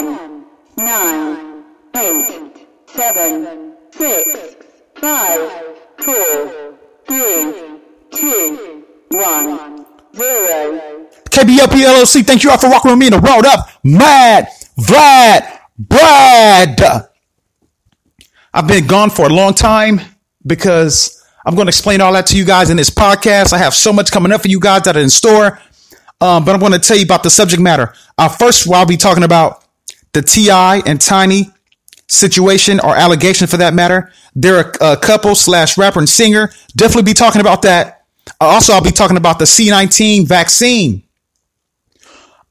10, 9, 8, 7, 6, 5, 4, 3, 2, 1, 0. KBLP LLC, thank you all for walking with me in the world up. Mad VladBrad. I've been gone for a long time because I'm going to explain all that to you guys in this podcast. I have so much coming up for you guys that are in store. But I'm going to tell you about the subject matter. First, I'll be talking about the T.I. and Tiny situation or allegation for that matter. They're a couple / rapper and singer. Definitely be talking about that. Also, I'll be talking about the C-19 vaccine,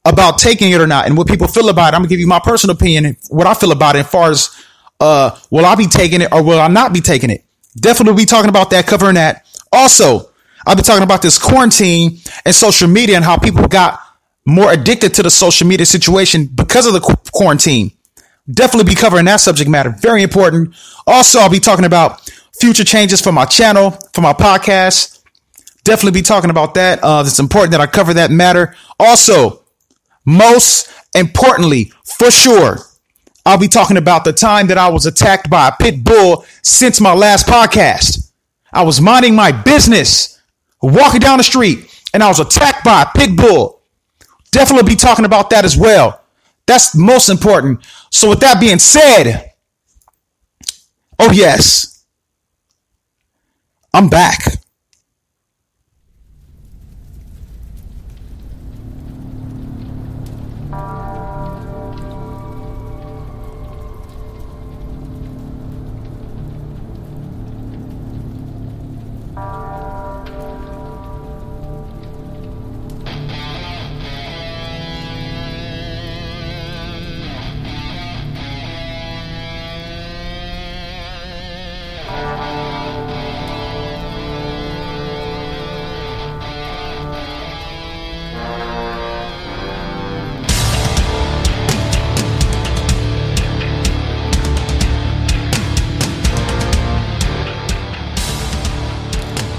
about taking it or not and what people feel about it. I'm going to give you my personal opinion, what I feel about it as far as will I be taking it or will I not be taking it? Definitely be talking about that, covering that. Also, I'll be talking about this quarantine and social media and how people got more addicted to the social media situation because of the quarantine. Definitely be covering that subject matter. Very important. Also, I'll be talking about future changes for my channel, for my podcast. Definitely be talking about that. It's important that I cover that matter. Also, most importantly, for sure, I'll be talking about the time that I was attacked by a Pitbull since my last podcast. I was minding my business, walking down the street, and I was attacked by a Pitbull. Definitely be talking about that as well. That's most important. So with that being said, oh yes, I'm back.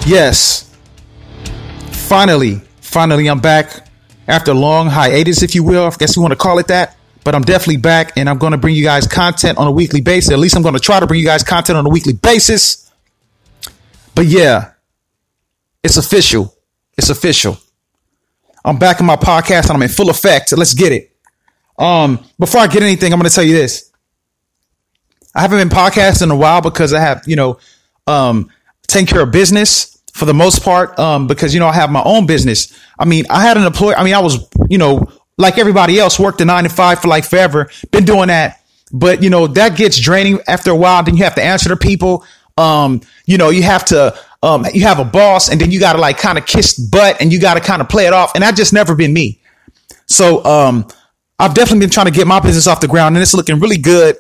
Yes, finally, I'm back after a long hiatus, if you will. I guess you want to call it that. But I'm definitely back, and I'm going to bring you guys content on a weekly basis. At least I'm going to try to bring you guys content on a weekly basis. But yeah, it's official. It's official. I'm back in my podcast, and I'm in full effect. So let's get it. Before I get anything, I'm going to tell you this. I haven't been podcasting in a while because I have, taking care of business for the most part, because, I have my own business. I mean, I had an employer. I mean, I was, like everybody else, worked a 9 to 5 for like forever, been doing that. But, that gets draining after a while. Then you have to answer to people. You have to, you have a boss, and then you got to like kind of kiss butt, and you got to kind of play it off. And that just never been me. So, I've definitely been trying to get my business off the ground, and it's looking really good.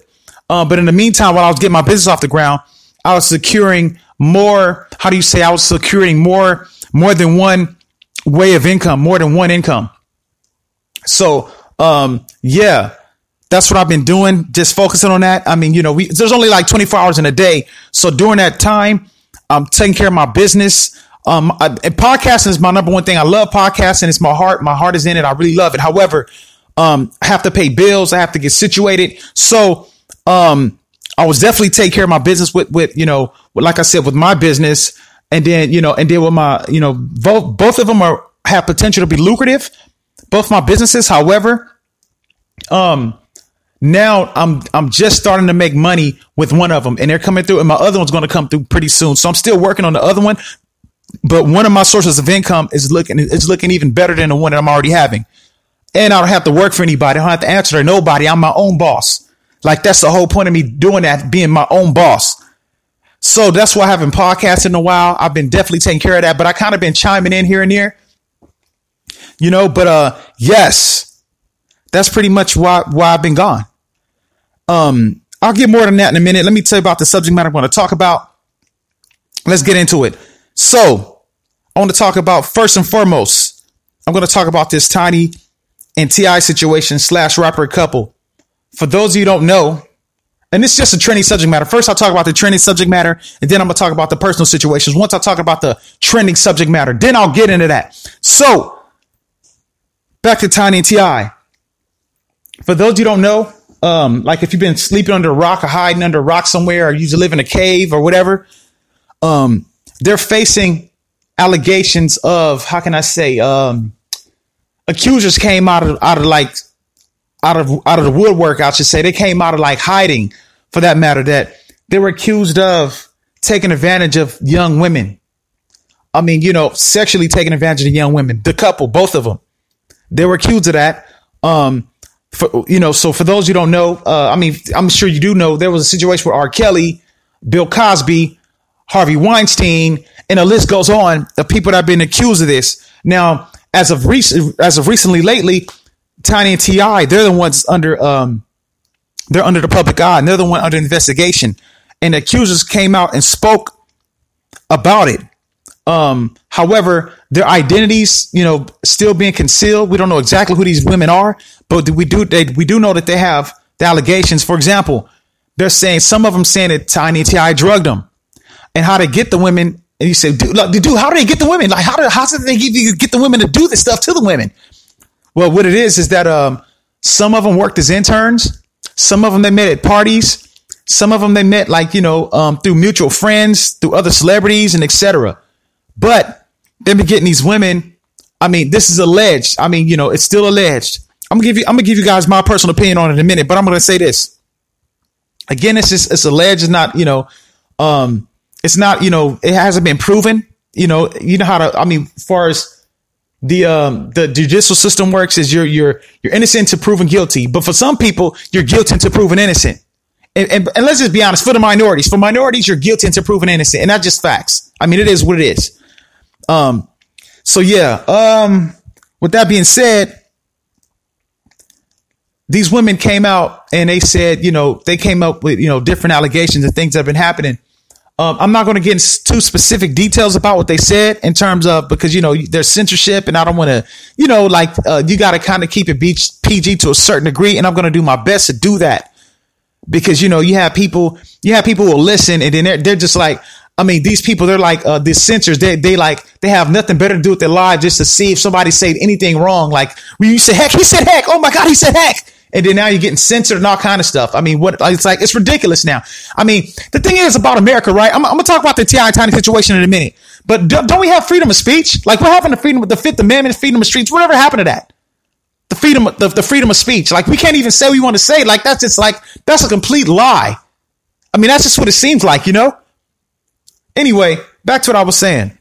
But in the meantime, while I was getting my business off the ground, I was securing more. I was securing more than one way of income, more than one income. So, yeah, that's what I've been doing. Just focusing on that. I mean, there's only like 24 hours in a day. So during that time, I'm taking care of my business. And podcasting is my number one thing. I love podcasting. It's my heart. My heart is in it. I really love it. However, I have to pay bills. I have to get situated. So, I was definitely taking care of my business with, like I said, with my business, and then with my, both of them have potential to be lucrative, both my businesses. However, now I'm just starting to make money with one of them, and they're coming through, and my other one's going to come through pretty soon. So I'm still working on the other one, but one of my sources of income is looking even better than the one that I'm already having. And I don't have to work for anybody. I don't have to answer to nobody. I'm my own boss. Like, that's the whole point of me doing that, being my own boss. So that's why I haven't podcasted in a while. I've been definitely taking care of that, but I kind of been chiming in here and there, but, yes, that's pretty much why I've been gone. I'll get more than that in a minute. Let me tell you about the subject matter I'm going to talk about. Let's get into it. So I want to talk about, first and foremost, I'm going to talk about this Tiny and T.I. situation / rapper couple. For those of you who don't know, and it's just a trending subject matter. First, I'll talk about the trending subject matter, and then I'm going to talk about the personal situations. Once I talk about the trending subject matter, then I'll get into that. So, back to Tiny and T.I. For those of you who don't know, like if you've been sleeping under a rock or hiding under a rock somewhere, or you live in a cave or whatever, they're facing allegations of, how can I say, accusers came out of the woodwork, I should say. They came out of like hiding, for that matter, that they were accused of taking advantage of young women. I mean, sexually taking advantage of young women. The couple, both of them, they were accused of that. So for those who don't know, I'm sure you do know, there was a situation where R. Kelly, Bill Cosby, Harvey Weinstein, and the list goes on of people that have been accused of this. Now, as of recently, lately, Tiny and T.I., they're the ones under the public eye, and they're the one under investigation. And the accusers came out and spoke about it. However, their identities, still being concealed. We don't know exactly who these women are, but we do know that they have the allegations. For example, they're saying, some of them saying that Tiny and T.I. drugged them, and how to get the women. And you say, dude, how do they get the women? Like, how did they get the women to do this stuff to the women? Well, what it is that some of them worked as interns. Some of them they met at parties. Some of them they met through mutual friends, through other celebrities, and etc. But they've been getting these women. I mean, this is alleged. I mean, it's still alleged. I'm gonna give you guys my personal opinion on it in a minute, but I'm gonna say this again. It's alleged. It's not. It's not. It hasn't been proven. You know how to. I mean, as far as the judicial system works, is you're innocent to proven guilty. But for some people, you're guilty to proven innocent. And let's just be honest. For minorities, you're guilty to proven innocent, and that's just facts. I mean, it is what it is. So yeah. With that being said, these women came out and they said, they came up with, different allegations and things that have been happening. I'm not going to get into too specific details about what they said in terms of, because, there's censorship, and I don't want to, you got to kind of keep it PG to a certain degree. And I'm going to do my best to do that, because, you have people who will listen, and then they're just like, I mean, these people, they're like, the censors, they have nothing better to do with their lives just to see if somebody said anything wrong. Like, when you say heck, he said heck. Oh my God, he said heck. And then now you're getting censored and all kind of stuff. I mean, it's ridiculous now. I mean, the thing is about America, right? I'm going to talk about the T.I. Tiny situation in a minute, but don't we have freedom of speech? Like, what happened to freedom, the Fifth Amendment, freedom of speech? Whatever happened to that? The freedom of speech. Like, we can't even say what we want to say. Like, that's a complete lie. I mean, that's just what it seems like, Anyway, back to what I was saying.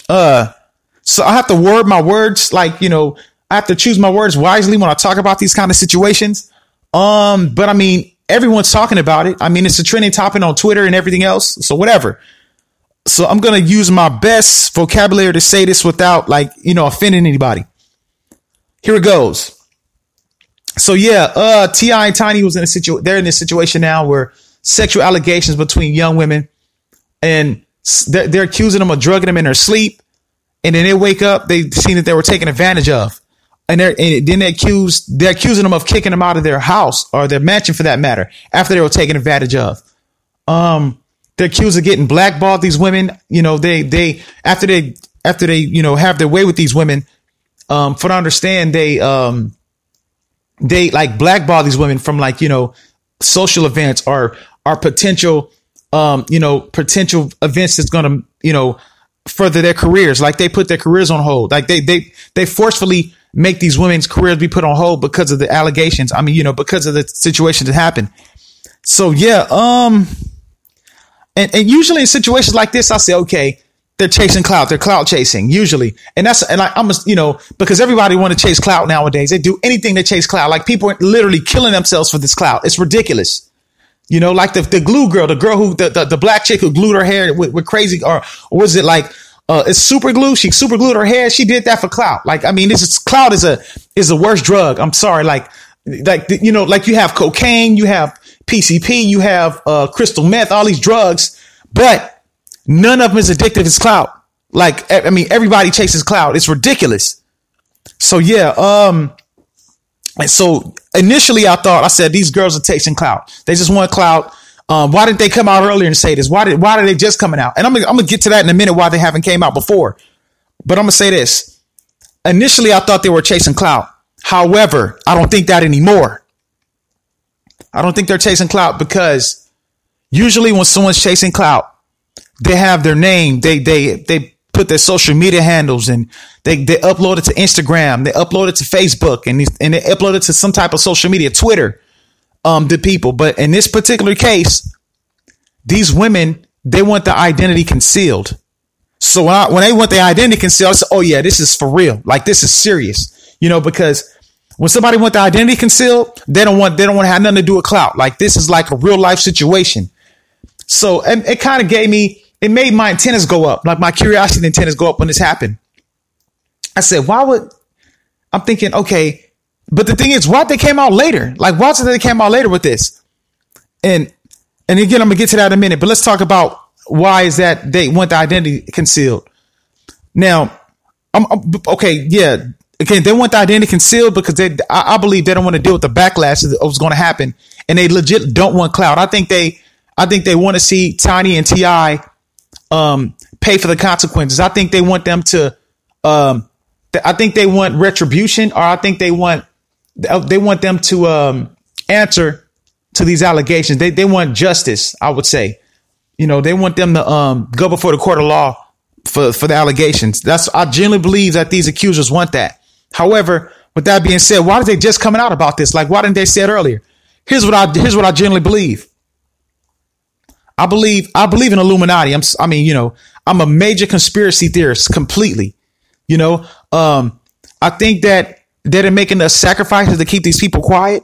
So I have to word my words, I have to choose my words wisely when I talk about these kind of situations. But I mean, everyone's talking about it. I mean, it's a trending topic on Twitter and everything else. So whatever. So I'm going to use my best vocabulary to say this without offending anybody. Here it goes. So yeah, T.I. and Tiny was they're in this situation now where sexual allegations between young women, and they're accusing them of drugging them in their sleep. And then they wake up, they've seen that they were taken advantage of. And then they're accusing them of kicking them out of their house or their mansion, for that matter, after they were taken advantage of. They're accused of getting blackballed. These women, they after they have their way with these women, for to understand, they like blackball these women from social events or potential potential events that's going to further their careers. Like, they put their careers on hold. Like they forcefully make these women's careers be put on hold because of the allegations. I mean, because of the situation that happened. So yeah, and usually in situations like this, I say, okay, they're chasing clout. They're clout chasing usually. And I'm because everybody want to chase clout nowadays. They do anything to chase clout. Like, people are literally killing themselves for this clout. It's ridiculous. Like the glue girl, the girl who, the black chick who glued her hair with crazy, or was it it's super glue? She super glued her hair. She did that for clout. Like, I mean, clout is a worst drug. I'm sorry. Like you have cocaine, you have PCP, you have crystal meth, all these drugs, but none of them is addictive as clout. Like, I mean, everybody chases clout. It's ridiculous. So yeah, and so initially I said these girls are chasing clout. They just want clout. Why didn't they come out earlier and say this? Why are they just coming out? And I'm gonna get to that in a minute, why they haven't came out before. But I'm gonna say this. Initially, I thought they were chasing clout. However, I don't think that anymore. I don't think they're chasing clout, because usually when someone's chasing clout, they have their name. They put their social media handles, and they upload it to Instagram. They upload it to Facebook, and they upload it to some type of social media, Twitter, the people. But in this particular case, these women, they want the identity concealed. So when they want the identity concealed, I say, oh yeah, this is for real. Like, this is serious, because when somebody want the identity concealed, they don't want to have nothing to do with clout. Like, this is like a real life situation. So it kind of it made my antennas go up. Like, my curiosity antennas go up when this happened. I said, I'm thinking, okay, but the thing is, why they came out later? Like, why did they came out later with this? And again, I'm gonna get to that in a minute, but let's talk about why is that they want the identity concealed. Now, okay, yeah. Again, they want the identity concealed because I believe they don't want to deal with the backlash of what's going to happen, and they legit don't want clout. I think they want to see Tiny and T.I. Pay for the consequences. I think they want them to. I think they want retribution, or I think they want them to answer to these allegations. They want justice, I would say. They want them to go before the court of law for the allegations. I genuinely believe that these accusers want that. However, with that being said, why did they just coming out about this? Like, why didn't they say it earlier? Here's what I genuinely believe. I believe in Illuminati. I'm a major conspiracy theorist completely. I think that they're making the sacrifices to keep these people quiet.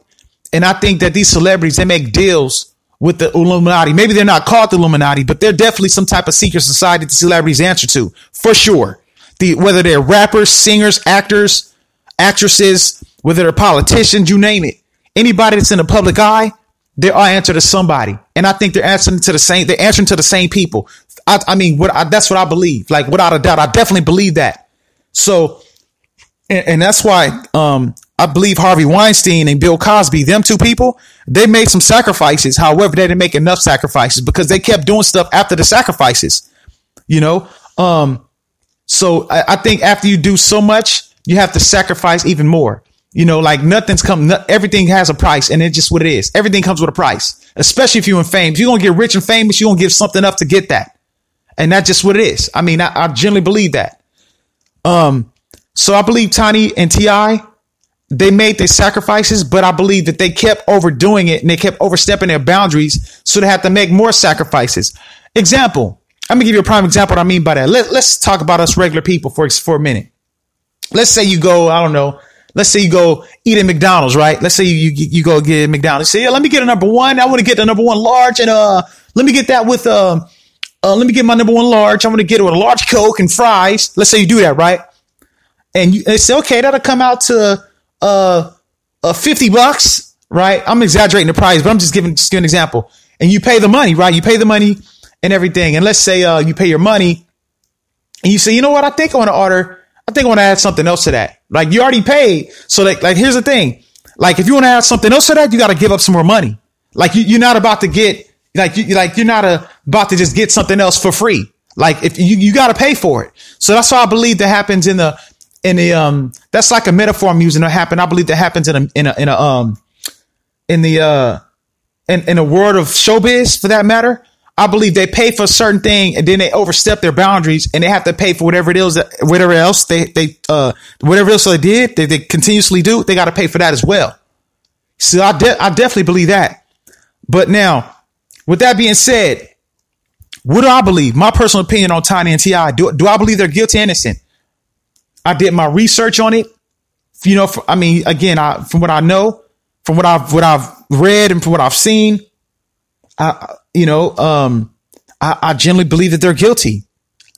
And I think that these celebrities, they make deals with the Illuminati. Maybe they're not called the Illuminati, but they're definitely some type of secret society that the celebrities answer to, for sure. Whether they're rappers, singers, actors, actresses, whether they're politicians, you name it. Anybody that's in the public eye, they all answer to somebody. And I think they're answering to the same people. That's what I believe. Like, without a doubt, I definitely believe that. So, and that's why, I believe Harvey Weinstein and Bill Cosby, them two people, they made some sacrifices. However, they didn't make enough sacrifices because they kept doing stuff after the sacrifices, So I think after you do so much, you have to sacrifice even more. Like, everything has a price, and it's just what it is. Everything comes with a price, especially if you're in fame. If you're going to get rich and famous, you're going to give something up to get that. And that's just what it is. I generally believe that. So I believe Tiny and T.I., they made their sacrifices, but I believe that they kept overdoing it and they kept overstepping their boundaries. So they had to make more sacrifices. Example. I'm gonna give you a prime example. What I mean by that. Let's talk about us regular people for a minute. Let's say you go, I don't know. Let's say you go eat at McDonald's, right? Let's say you go get McDonald's. You say, yeah, let me get a number one. I want to get the number one large, and let me get that with let me get my number one large. I want to get it with a large Coke and fries. Let's say you do that, right? And they say, okay, that'll come out to $50, right? I'm exaggerating the price, but I'm just giving an example. And you pay the money, right? You pay the money and everything. And let's say you pay your money and you say, you know what? I think I want to add something else to that. Like, you already paid. So like here's the thing. Like, if you want to add something else to that, you got to give up some more money. Like, you're not about to get you're not about to just get something else for free. Like, if you got to pay for it. So that's why I believe that happens in the that's like a metaphor I'm using. I believe that happens in a world of showbiz, for that matter. I believe they pay for a certain thing and then they overstep their boundaries and they have to pay for whatever else they did, they continuously do. They got to pay for that as well. So I definitely believe that. But now, with that being said, what do I believe? My personal opinion on Tiny and T.I. Do I believe they're guilty or innocent? I did my research on it. From what I know, from what I've read and from what I've seen, I generally believe that they're guilty.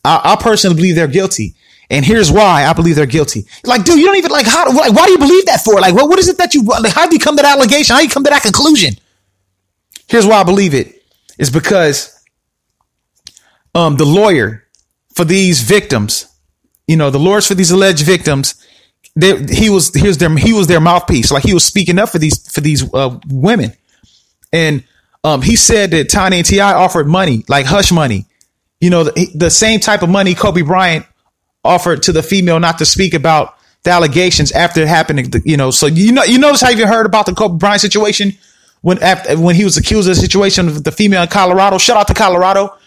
I personally believe they're guilty. And here's why I believe they're guilty. Like, dude, you don't even why do you believe that for? Like, what is it that how do you come to that allegation? How do you come to that conclusion? Here's why I believe it is because, the lawyer for these victims, the lawyers for these alleged victims, he was their mouthpiece. Like, he was speaking up for these women. And, he said that Tiny and T.I. offered money, like hush money, the same type of money Kobe Bryant offered to the female not to speak about the allegations after it happened. So you notice how you heard about the Kobe Bryant situation when he was accused of the situation with the female in Colorado. Shout out to Colorado.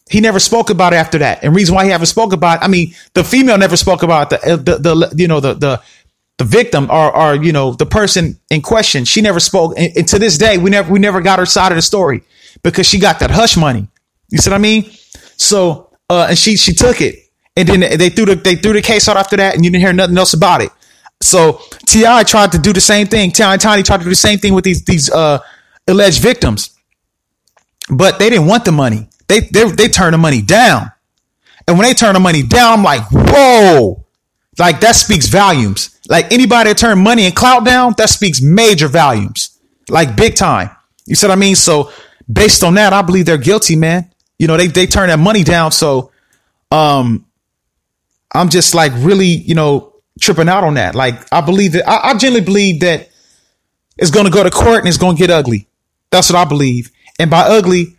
He never spoke about it after that. And reason why he haven't spoke about it, I mean, the female never spoke about the victim or the person in question. She never spoke. And to this day, we never got her side of the story because she got that hush money. You see what I mean? So, and she took it, and then they threw the case out after that, and you didn't hear nothing else about it. So T.I. tried to do the same thing. T.I. and Tiny tried to do the same thing with these alleged victims, but they didn't want the money. They turned the money down. And when they turn the money down, I'm like, whoa, like that speaks volumes. Like anybody that turn money and clout down, that speaks major volumes, like big time. You see what I mean? So based on that, I believe they're guilty, man. They turn that money down. So, I'm just like really, tripping out on that. Like I believe that I genuinely believe that it's going to go to court and it's going to get ugly. That's what I believe. And by ugly,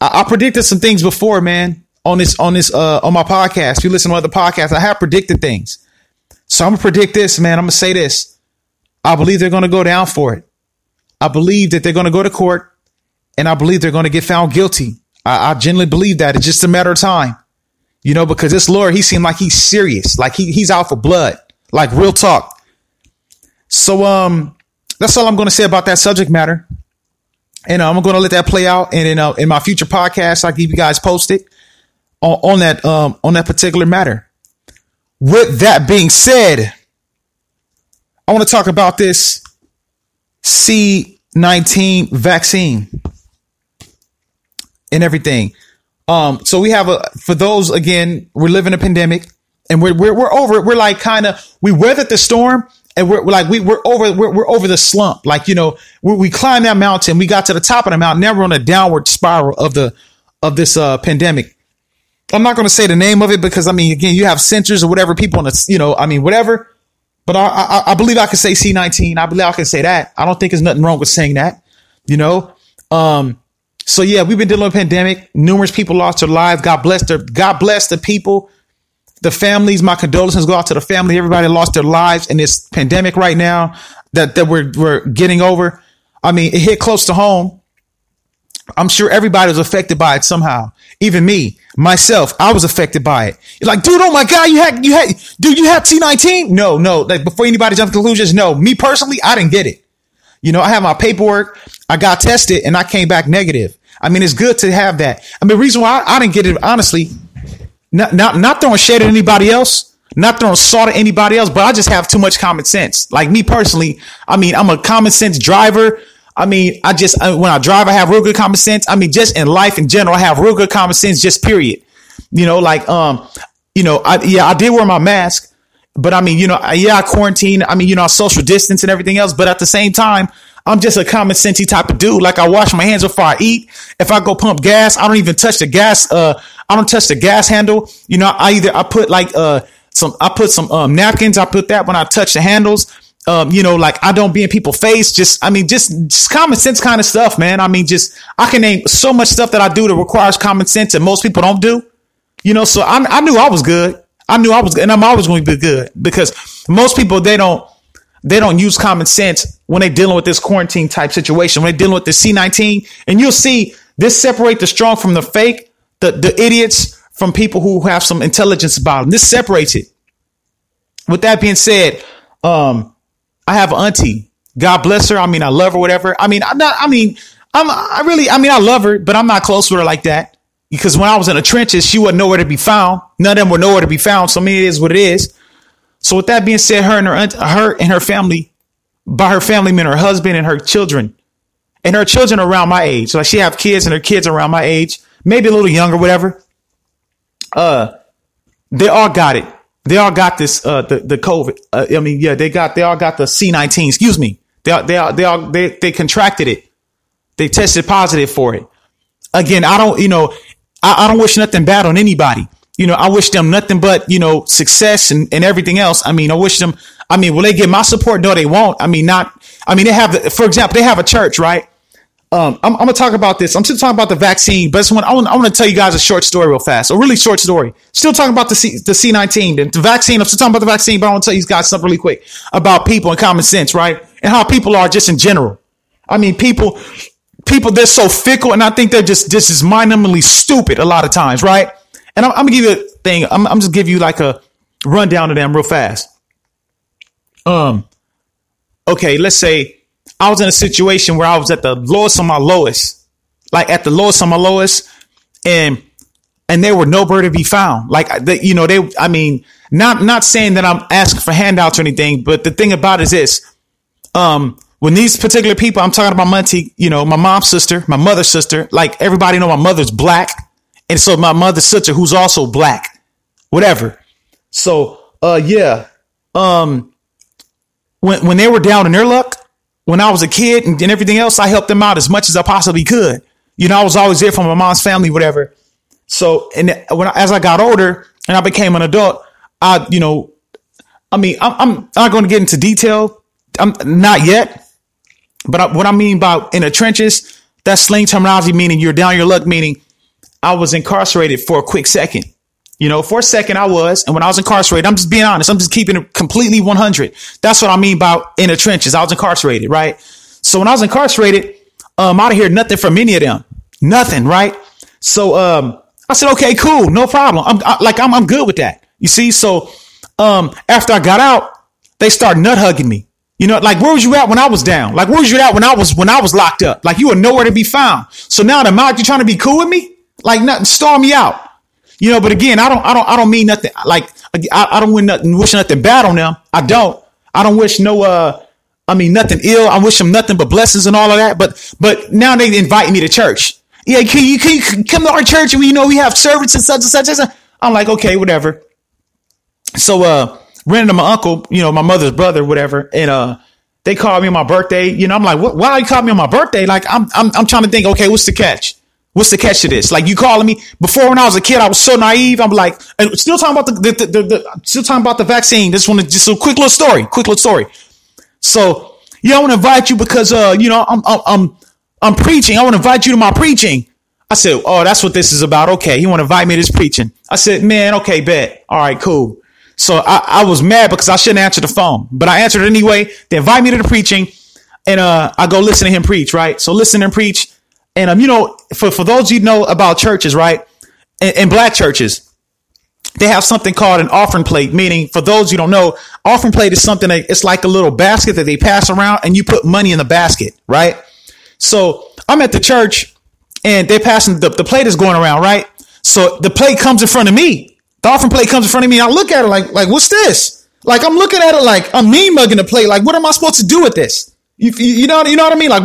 I predicted some things before, man, on my podcast. If you listen to other podcasts, I have predicted things. So I'm gonna predict this, man. I'm gonna say this. I believe they're going to go down for it. I believe that they're going to go to court, and I believe they're going to get found guilty. I genuinely believe that. It's just a matter of time, because this lawyer, he seemed like he's serious, like he's out for blood, like real talk. So that's all I'm going to say about that subject matter. And I'm going to let that play out. And in my future podcast, I'll keep you guys posted on that particular matter. With that being said, I want to talk about this C-19 vaccine and everything. So we have for those, again, we're living a pandemic and we're over it. We're like we weathered the storm. And we're over the slump. Like, we climbed that mountain. We got to the top of the mountain. Now we're on a downward spiral of this pandemic. I'm not going to say the name of it because, again, you have censors or whatever people on the, whatever. But I believe I can say C-19. I believe I can say that. I don't think there's nothing wrong with saying that, So yeah, we've been dealing with a pandemic. Numerous people lost their lives. God bless the people. The families, my condolences go out to the family. Everybody lost their lives in this pandemic right now that we're getting over. It hit close to home. I'm sure everybody was affected by it somehow. Even me, myself, I was affected by it. You're like, dude, oh my God, you had C-19? No. Like before anybody jumps to conclusions, no. Me personally, I didn't get it. I have my paperwork. I got tested and I came back negative. It's good to have that. The reason why I didn't get it, honestly, not throwing shade at anybody else, not throwing salt at anybody else, but I just have too much common sense. Like me personally, I'm a common sense driver. When I drive, I have real good common sense. Just in life in general, I have real good common sense, just period. I did wear my mask, but I quarantine. I social distance and everything else. But at the same time, I'm just a common sensey type of dude. Like I wash my hands before I eat. If I go pump gas, I don't even touch the gas. I don't touch the gas handle. I put some napkins. I put that when I touch the handles. I don't be in people's face. Just common sense kind of stuff, man. I can name so much stuff that I do that requires common sense and most people don't do, so I knew I was good. I knew I was good, and I'm always going to be good because most people, they don't use common sense when they're dealing with this quarantine type situation, when they're dealing with the C-19, and you'll see this separate the strong from the fake, the idiots from people who have some intelligence about them. This separates it. With that being said, I have an auntie. God bless her. I love her, whatever. I love her, but I'm not close with her like that because when I was in the trenches, she wasn't nowhere to be found. None of them were nowhere to be found. So it is what it is. So with that being said, her and her family, by her family, mean her husband and her children are around my age. So she have kids and her kids are around my age, maybe a little younger, whatever. They all got it. They all got this, the COVID. They all got the C-19, excuse me. They contracted it. They tested positive for it. Again, I don't wish nothing bad on anybody. I wish them nothing but, success and everything else. I wish them, will they get my support? No, they won't. They have, for example, they have a church, right? I'm going to talk about this. I'm still talking about the vaccine, but I want to tell you guys a short story real fast. A really short story. Still talking about the C-19, the vaccine. I'm still talking about the vaccine, but I want to tell you guys something really quick about people and common sense, right? And how people are just in general. I mean, people, they're so fickle, and I think they're just mind-numbingly stupid a lot of times, right? And I'm gonna give you a thing. I'm just give you like a rundown of them real fast. Okay, let's say I was in a situation where I was at the lowest of my lowest, and they were nowhere to be found. Like, I mean, not saying that I'm asking for handouts or anything, but the thing about it is this, when these particular people, I'm talking about my auntie, my mom's sister, my mother's sister, like everybody know my mother's black. And so my mother's sister, who's also black, whatever. So, yeah. When they were down in their luck, when I was a kid and everything else, I helped them out as much as I possibly could. I was always there for my mom's family, whatever. So, and as I got older and I became an adult, I'm not going to get into detail. I'm not yet. But what I mean by in the trenches, that's slang terminology, meaning you're down your luck, meaning I was incarcerated for a quick second. For a second I was. And when I was incarcerated, I'm just being honest. I'm just keeping it completely 100. That's what I mean by in the trenches. I was incarcerated, right? So when I was incarcerated, I didn't hear nothing from any of them. Nothing, right? So I said, okay, cool. No problem. I'm good with that. You see? So after I got out, they started nut hugging me. Like, where was you at when I was down? Like, where was you at when I was locked up? Like, you were nowhere to be found. So now the amount you trying to be cool with me? Like, nothing, storm me out. But again, I don't mean nothing. Like, I don't wish nothing bad on them. I don't wish nothing ill. I wish them nothing but blessings and all of that. But now they invite me to church. Yeah, can you come to our church and we have service and such and such and such. I'm like, okay, whatever. So ran into my uncle, my mother's brother, whatever, and they called me on my birthday. I'm like, what? Why you called me on my birthday? Like, I'm trying to think, okay, what's the catch? What's the catch to this? Like, you calling me before when I was a kid, I was so naive. I'm like, and still talking about the vaccine. This one is just a quick little story. So, I want to invite you because, I'm preaching. I want to invite you to my preaching. I said, oh, that's what this is about. Okay. You want to invite me to this preaching? I said, man, okay, bet. All right, cool. So I was mad because I shouldn't answer the phone, but I answered it anyway. They invite me to the preaching and, I go listen to him preach. Right. So listen and preach. And, for those about churches, right. And black churches, they have something called an offering plate, meaning for those you don't know, offering plate is something that it's like a little basket that they pass around and you put money in the basket. Right. So I'm at the church and they're passing the plate is going around. Right. So the plate comes in front of me. The offering plate comes in front of me. And I look at it like, what's this? Like, I'm looking at it like I'm mean mugging the plate. Like, what am I supposed to do with this? You know what I mean? Like,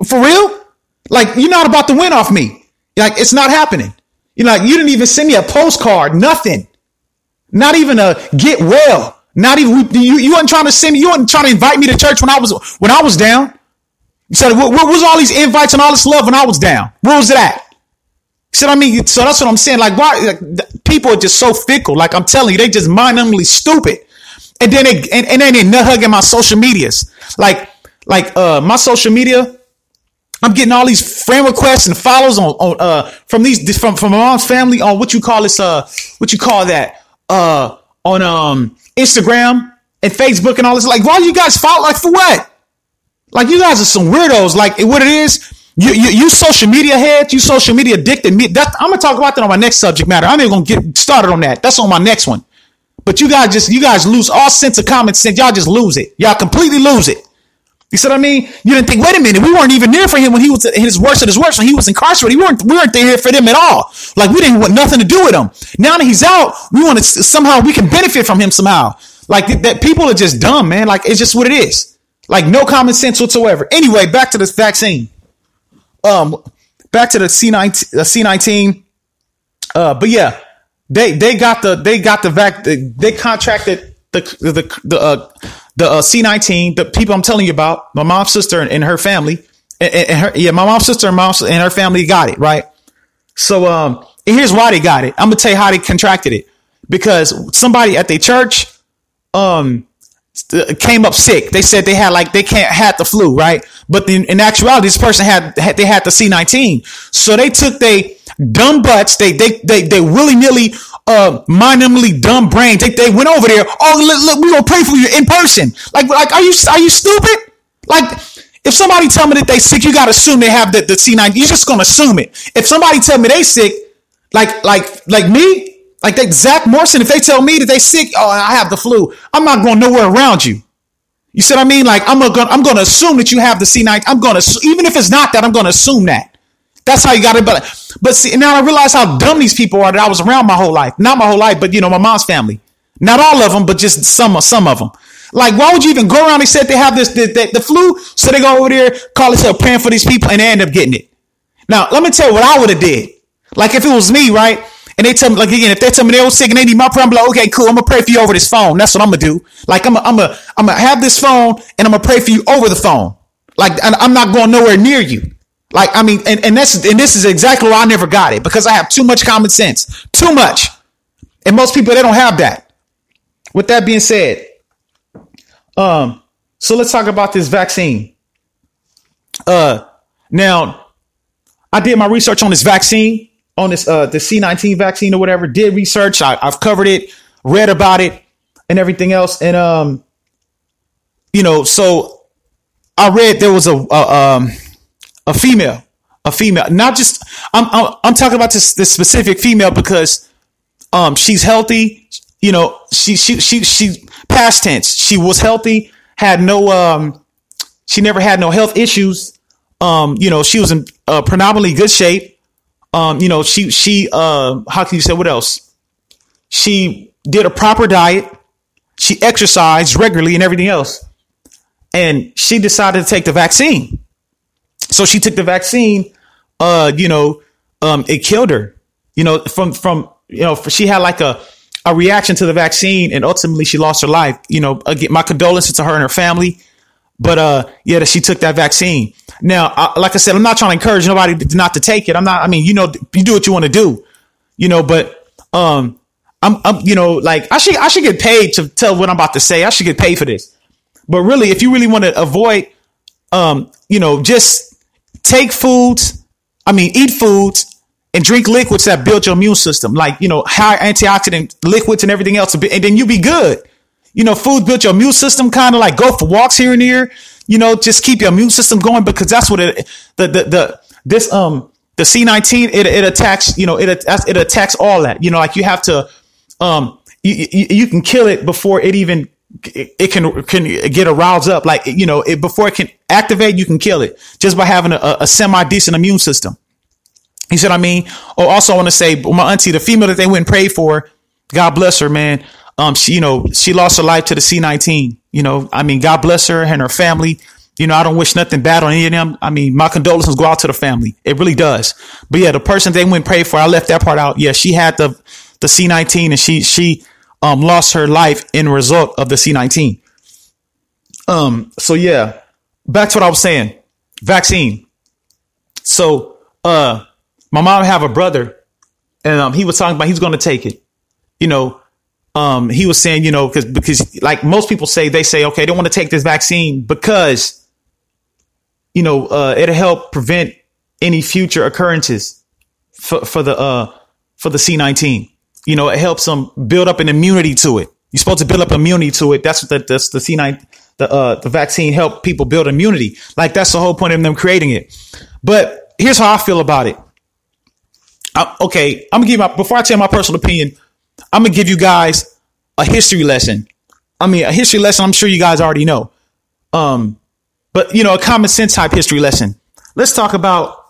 for real? Like, you're not about to win off me. Like, it's not happening. You didn't even send me a postcard, nothing. Not even a get well. Not even, you wasn't trying to send me, you wasn't trying to invite me to church when I was down. You said, where was all these invites and all this love when I was down? Where was it at? You see what I mean? So that's what I'm saying. Like, why? Like, people are just so fickle. Like, I'm telling you, they just mind-numbingly stupid. And then they nut hugging my social medias. Like my social media, I'm getting all these friend requests and follows from my mom's family on what you call that on Instagram and Facebook and all this. Like, why you guys follow? Like, for what? Like, you guys are some weirdos. Like, what it is, you social media heads, you social media addicted. I'm gonna talk about that on my next subject matter. I'm even gonna get started on that. That's on my next one. But you guys lose all sense of common sense. Y'all just lose it. Y'all completely lose it. You see what I mean? You didn't think, wait a minute, we weren't even there for him when he was at his worst, when he was incarcerated. We weren't there for them at all. Like, we didn't want nothing to do with him. Now that he's out, we want to somehow we can benefit from him somehow. Like, that people are just dumb, man. Like, it's just what it is. Like, no common sense whatsoever. Anyway, back to this vaccine. Back to the C19. But yeah, they contracted the C19, the people I'm telling you about, my mom's sister and her family, my mom's sister and her family got it, right? So, and here's why they got it. I'm gonna tell you how they contracted it, because somebody at their church, came up sick. They said they had the flu, right? But in actuality, this person had the C19. So they took they dumb butts, they willy-nilly, mind-numbingly dumb brains. They went over there. Oh, look, we gonna pray for you in person. Like, are you stupid? Like, if somebody tell me that they sick, you got to assume they have the C19. You're just going to assume it. If somebody tell me they sick, like me, like that Zach Morrison, if they tell me that they sick, oh, I have the flu, I'm not going nowhere around you. You see what I mean? Like I'm going to assume that you have the C19. I'm going to, even if it's not that, I'm going to assume that. That's how you got it. But see, now I realize how dumb these people are that I was around my whole life. Not my whole life, but my mom's family. Not all of them, but just some of them. Like, why would you even go around? They said they have the flu, so they go over there, call themselves praying for these people, and they end up getting it. Now, let me tell you what I would have did. Like, if it was me, right? And they tell me, like, again, if they tell me they were sick and they need my prayer, I'm like, okay, cool, I'm gonna pray for you over this phone. That's what I'm gonna do. Like, I'm gonna have this phone and I'm gonna pray for you over the phone. Like, I'm not going nowhere near you. Like, I mean, and this is exactly why I never got it, because I have too much common sense, too much, and most people, they don't have that. With that being said, so let's talk about this vaccine. Now, I did my research on this vaccine, on this the C19 vaccine or whatever. Did research. I've covered it, read about it, and everything else. And so I read there was a female. Not just I'm talking about this specific female because she's healthy. She past tense. She was healthy. Had no she never had no health issues. She was in predominantly good shape. She how can you say, what else? She did a proper diet. She exercised regularly and everything else. And she decided to take the vaccine. So she took the vaccine. It killed her. She had like a reaction to the vaccine, and ultimately she lost her life. Again, my condolences to her and her family. But that she took that vaccine. Now, like I said, I'm not trying to encourage nobody not to take it. You do what you want to do. But I'm like I should get paid to tell what I'm about to say. I should get paid for this. But really, if you really want to avoid, just take foods. Eat foods and drink liquids that build your immune system, like, high antioxidant liquids and everything else. And then you be good. Food build your immune system, kind of like go for walks here and there, just keep your immune system going, because that's what the C19, it attacks, it attacks all that, like you have to, you can kill it before it even, it can get aroused up. Like, before it can activate, you can kill it just by having a semi-decent immune system. You see what I mean? Oh, also I want to say, my auntie, the female that they went and prayed for, God bless her, man. She lost her life to the C19. God bless her and her family. I don't wish nothing bad on any of them. My condolences go out to the family. It really does. But yeah, the person they went and prayed for, I left that part out. Yeah, she had the C19, and she lost her life in result of the C19. So yeah, back to what I was saying. Vaccine. So, my mom have a brother, and he was talking about he's going to take it. He was saying, because like most people say, they say, okay, they want to take this vaccine because, it'll help prevent any future occurrences for the C19. It helps them build up an immunity to it. You're supposed to build up immunity to it. That's what that's the C9, the vaccine help people build immunity. Like, that's the whole point of them creating it. But here's how I feel about it. Okay, I'm gonna give before I tell my personal opinion, I'm gonna give you guys a history lesson. A history lesson I'm sure you guys already know. But a common sense type history lesson. Let's talk about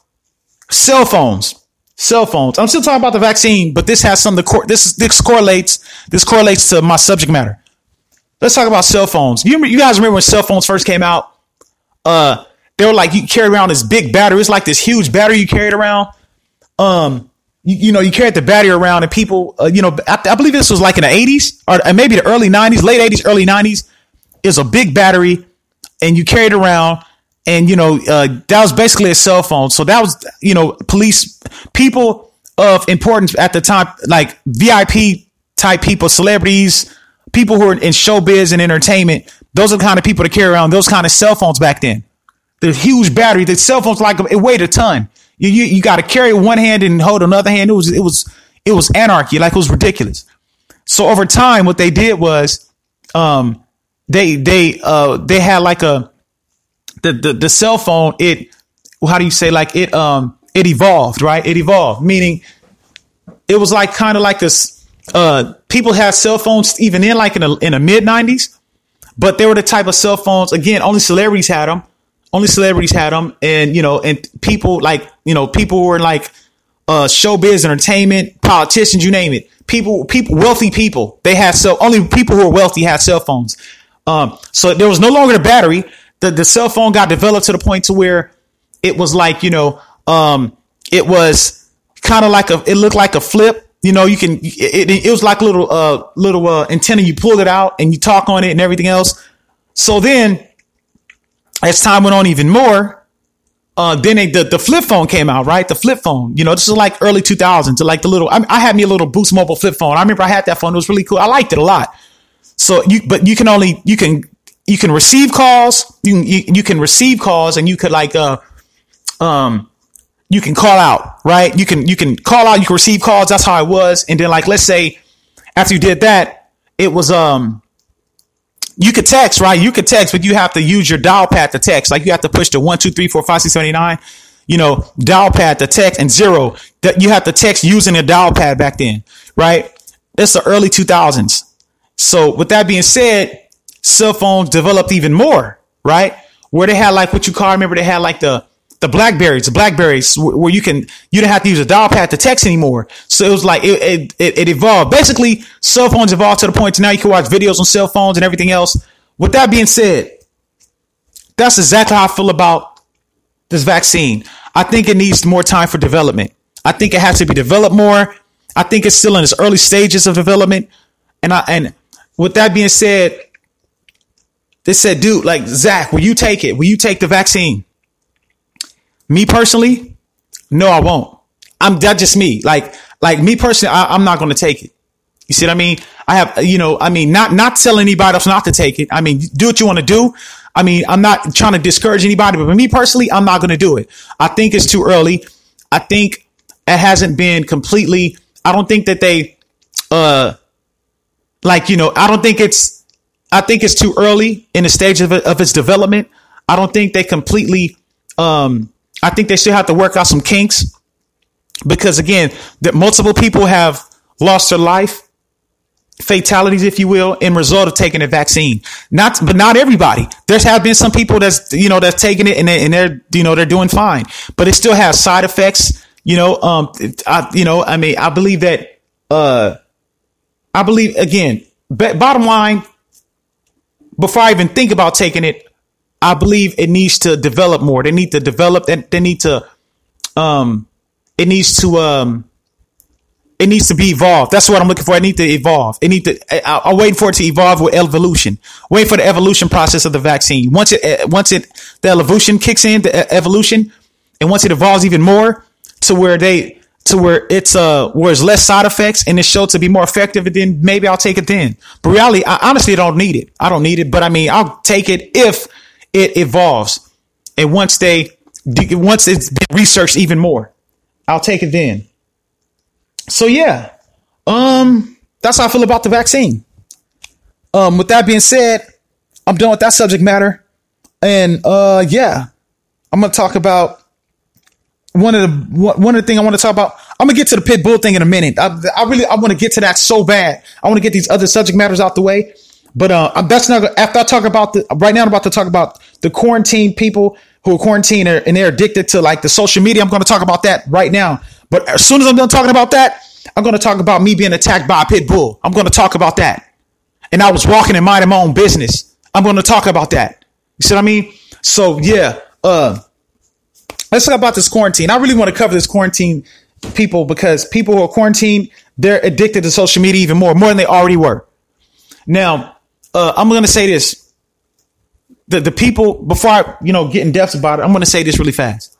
cell phones. Cell phones. I'm still talking about the vaccine, but this has something this correlates to my subject matter. Let's talk about cell phones. You guys remember when cell phones first came out? They were like, you carry around this big battery. It's like this huge battery you carried around. You carried the battery around, and people, I believe this was like in the 80s or maybe the early 90s, late 80s, early 90s. It was a big battery, and you carried it around, and, that was basically a cell phone. So that was, police, people of importance at the time, like VIP type people, celebrities, people who are in showbiz and entertainment. Those are the kind of people to carry around those kind of cell phones back then. The huge battery, the cell phones, like, it weighed a ton. You got to carry one hand and hold another hand. It was anarchy. Like, it was ridiculous. So over time, what they did was, they had like the cell phone, how do you say, like it evolved, right? It evolved, meaning it was like kind of like this. People had cell phones even in the mid 90s, but they were the type of cell phones. Again, only celebrities had them. And, and people people who were like showbiz, entertainment, politicians, you name it. Wealthy people, only people who were wealthy had cell phones. So there was no longer the battery. The cell phone got developed to the point to where it was like, it was kind of like it looked like a flip. It was like a little antenna. You pulled it out and you talk on it and everything else. So then as time went on even more, then the flip phone came out, right? The flip phone, this is like early 2000s. Like I had me a little Boost Mobile flip phone. I remember I had that phone. It was really cool. I liked it a lot. So you can receive calls. You can receive calls, and you could you can call out, right? You can call out. You can receive calls. That's how it was. And then let's say after you did that, it was you could text, right? You could text, but you have to use your dial pad to text. Like you have to push the 1, 2, 3, 4, 5, 6, 7, 8, 9, dial pad to text, and 0 that you have to text using a dial pad back then, right? That's the early 2000s. So with that being said, cell phones developed even more, right? Where they had what you call, I remember they had the Blackberries where you didn't have to use a dial pad to text anymore. So it was like it evolved. Basically, cell phones evolved to the point to now you can watch videos on cell phones and everything else. With that being said, that's exactly how I feel about this vaccine. I think it needs more time for development. I think it has to be developed more. I think it's still in its early stages of development. And with that being said, they said, dude, Zach, will you take it? Will you take the vaccine? Me personally, no, I won't. That's just me. Like me personally, I'm not going to take it. You see what I mean? I have, not telling anybody else not to take it. I mean, do what you want to do. I mean, I'm not trying to discourage anybody, but me personally, I'm not going to do it. I think it's too early. I think it hasn't been completely, I don't think that they, I think it's too early in the stage of its development. I don't think they completely, I think they still have to work out some kinks because, again, that multiple people have lost their life, fatalities, if you will, in result of taking a vaccine. But not everybody. There have been some people that's taking it and they're doing fine, but it still has side effects. I believe that. I believe, again, bottom line, before I even think about taking it, I believe it needs to develop more. They need to develop that. It needs to be evolved. That's what I'm looking for. It needs to evolve. I'm waiting for it to evolve with evolution. Wait for the evolution process of the vaccine. Once the evolution kicks in, the evolution, and once it evolves even more to where it's less side effects and it's shown to be more effective, and then maybe I'll take it then. But reality, I honestly don't need it. I don't need it, but I mean, I'll take it if it evolves. And once it's been researched even more, I'll take it then. So yeah, that's how I feel about the vaccine. With that being said, I'm done with that subject matter. And yeah, I'm going to talk about one of the things I want to talk about. I'm going to get to the Pitbull thing in a minute. I want to get to that so bad. I want to get these other subject matters out the way. But that's not after I talk about right now. I'm about to talk about the quarantine people who are quarantined and they're addicted to the social media. I'm going to talk about that right now. But as soon as I'm done talking about that, I'm going to talk about me being attacked by a pit bull. I'm going to talk about that. And I was walking and minding my own business. I'm going to talk about that. You see what I mean? So yeah, let's talk about this quarantine. I really want to cover this quarantine people because people who are quarantined, they're addicted to social media even more than they already were. Now, I'm going to say this. The people, before I, get in depth about it, I'm going to say this really fast.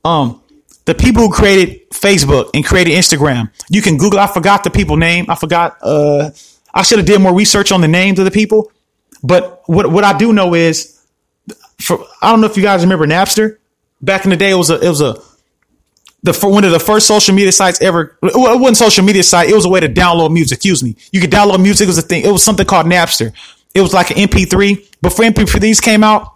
The people who created Facebook and created Instagram, you can Google. I forgot the people name. I forgot. I should have did more research on the names of the people. But what I do know is, I don't know if you guys remember Napster. Back in the day, it was one of the first social media sites ever. Well, it wasn't social media site. It was a way to download music. Excuse me. You could download music. It was a thing. It was something called Napster. It was like an MP3. Before MP3s came out,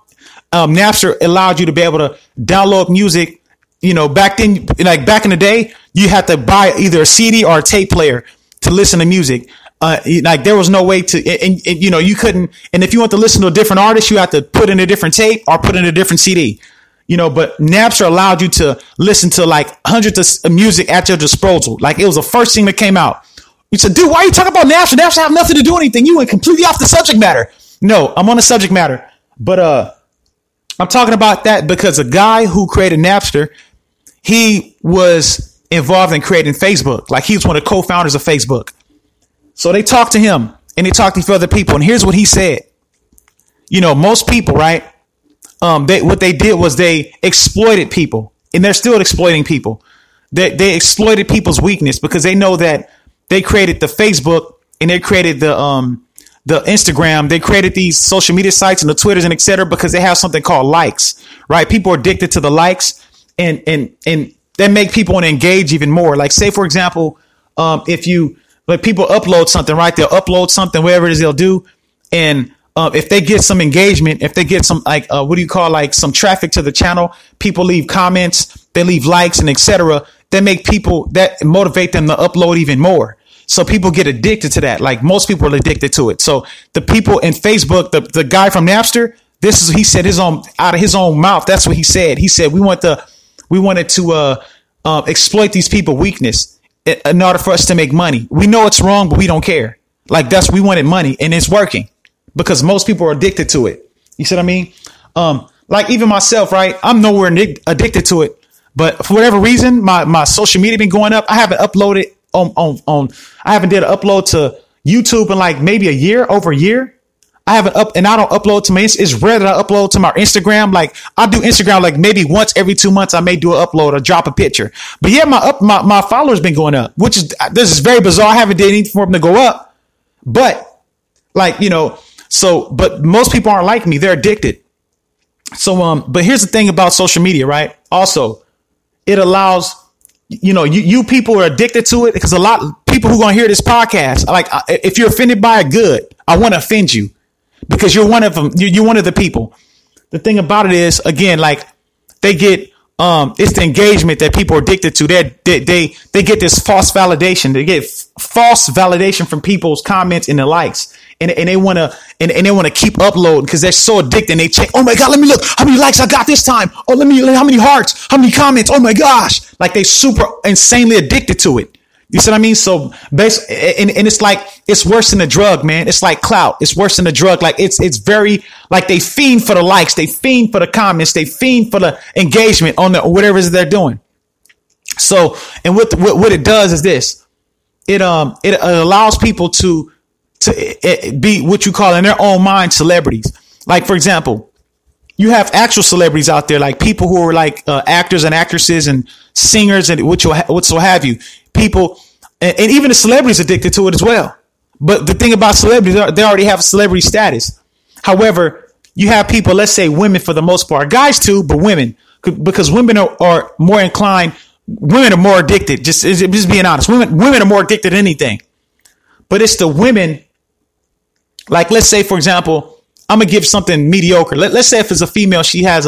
Napster allowed you to be able to download music. You know, back then, like back in the day, you had to buy either a CD or a tape player to listen to music. Like there was no way to, and you know, you couldn't. And if you want to listen to a different artist, you had to put in a different tape or put in a different CD. You know, but Napster allowed you to listen to like hundreds of music at your disposal. Like it was the first thing that came out. You said, dude, why are you talking about Napster? Napster have nothing to do with anything. You went completely off the subject matter. No, I'm on the subject matter. But I'm talking about that because a guy who created Napster, he was involved in creating Facebook. Like he was one of the co-founders of Facebook. So they talked to him and they talked to other people. And here's what he said. You know, most people, right? What they did was they exploited people, and they're still exploiting people. They exploited people's weakness because they know that they created the Facebook and they created the Instagram. They created these social media sites and the Twitters and etc. because they have something called likes, right? People are addicted to the likes and that make people want to engage even more. Like say, for example, if you, like people upload something, right? They'll upload something, whatever it is they'll do. And if they get some engagement, if they get some like some traffic to the channel, people leave comments, they leave likes and etc. That make people, that motivate them to upload even more. So people get addicted to that. Like most people are addicted to it. So the people in Facebook, the guy from Napster, he said out of his own mouth. That's what he said. He said we wanted to exploit these people's weakness in order for us to make money. We know it's wrong, but we don't care. Like we wanted money, and it's working because most people are addicted to it. You see what I mean? Like even myself, right? I'm nowhere addicted to it, but for whatever reason, my social media been going up. I haven't uploaded I haven't did an upload to YouTube in like maybe over a year. I haven't and I don't upload to it's rare that I upload to my Instagram. Like I do Instagram like maybe once every 2 months. I may do an upload or drop a picture. But yeah, my followers been going up, this is very bizarre. I haven't did anything for them to go up, but like, you know, but most people aren't like me. They're addicted. So, but here's the thing about social media, right? Also, it allows, you know, you people are addicted to it because a lot of people who are going to hear this podcast, like if you're offended by it, good. I want to offend you because you're one of them. You're one of the people. The thing about it is, again, like they get, it's the engagement that people are addicted to. They get this false validation. They get false validation from people's comments and the likes. And they want to keep uploading because they're so addicted. And they check, oh my God, let me look how many likes I got this time. Oh, how many hearts, how many comments. Oh my gosh. Like they super insanely addicted to it. You see what I mean? So and it's like, it's worse than a drug, man. It's like clout. It's worse than a drug. Like it's very, like they fiend for the likes. They fiend for the comments. They fiend for the engagement on whatever it is they're doing. So, and what it does is this, it allows people to be what you call in their own mind celebrities. Like, for example, you have actual celebrities out there, like people who are like actors and actresses and singers and what so have you. People, and even the celebrities addicted to it as well. But the thing about celebrities, they already have celebrity status. However, you have people, let's say women for the most part, guys too, but women, because women are more inclined. Women are more addicted. Just being honest, women are more addicted than anything. But it's the women. Like, let's say, for example, I'm going to give something mediocre. Let's say if it's a female, she has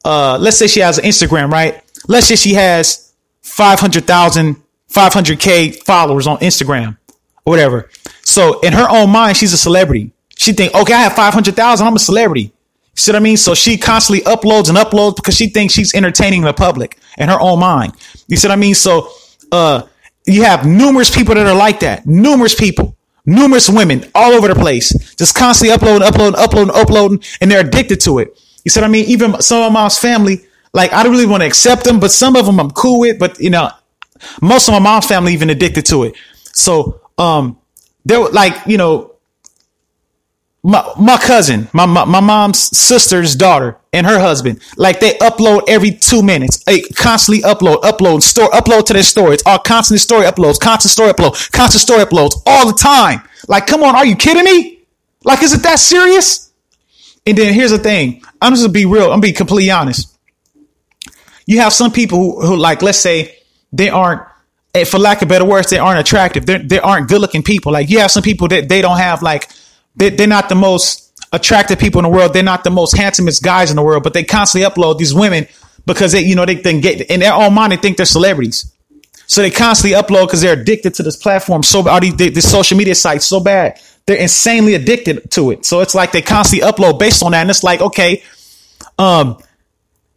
let's say she has an Instagram, right? Let's say she has 500K followers on Instagram or whatever. So in her own mind, she's a celebrity. She think, okay, I have 500,000. I'm a celebrity. You see what I mean? So she constantly uploads and uploads because she thinks she's entertaining the public in her own mind. You see what I mean? So, you have numerous people that are like that. Numerous people. Numerous women all over the place, just constantly uploading, and they're addicted to it. You see what I mean? Even some of my mom's family, like I don't really want to accept them, but some of them I'm cool with. But you know, most of my mom's family even addicted to it. So, they're like, you know, my cousin, my mom's sister's daughter and her husband, like they upload every 2 minutes. They constantly upload to their story. It's all constant story uploads all the time. Like, come on, are you kidding me? Like, is it that serious? And then here's the thing. I'm just gonna be real. I'm gonna be completely honest. You have some people who like, let's say they aren't, for lack of better words, they aren't attractive. They aren't good looking people. Like you have some people that they don't have like, they're not the most attractive people in the world. They're not the most handsomest guys in the world, but they constantly upload these women because they then get in their own mind. They think they're celebrities. So they constantly upload because they're addicted to this platform. So are these social media sites so bad? They're insanely addicted to it. So it's like they constantly upload based on that. And it's like, okay,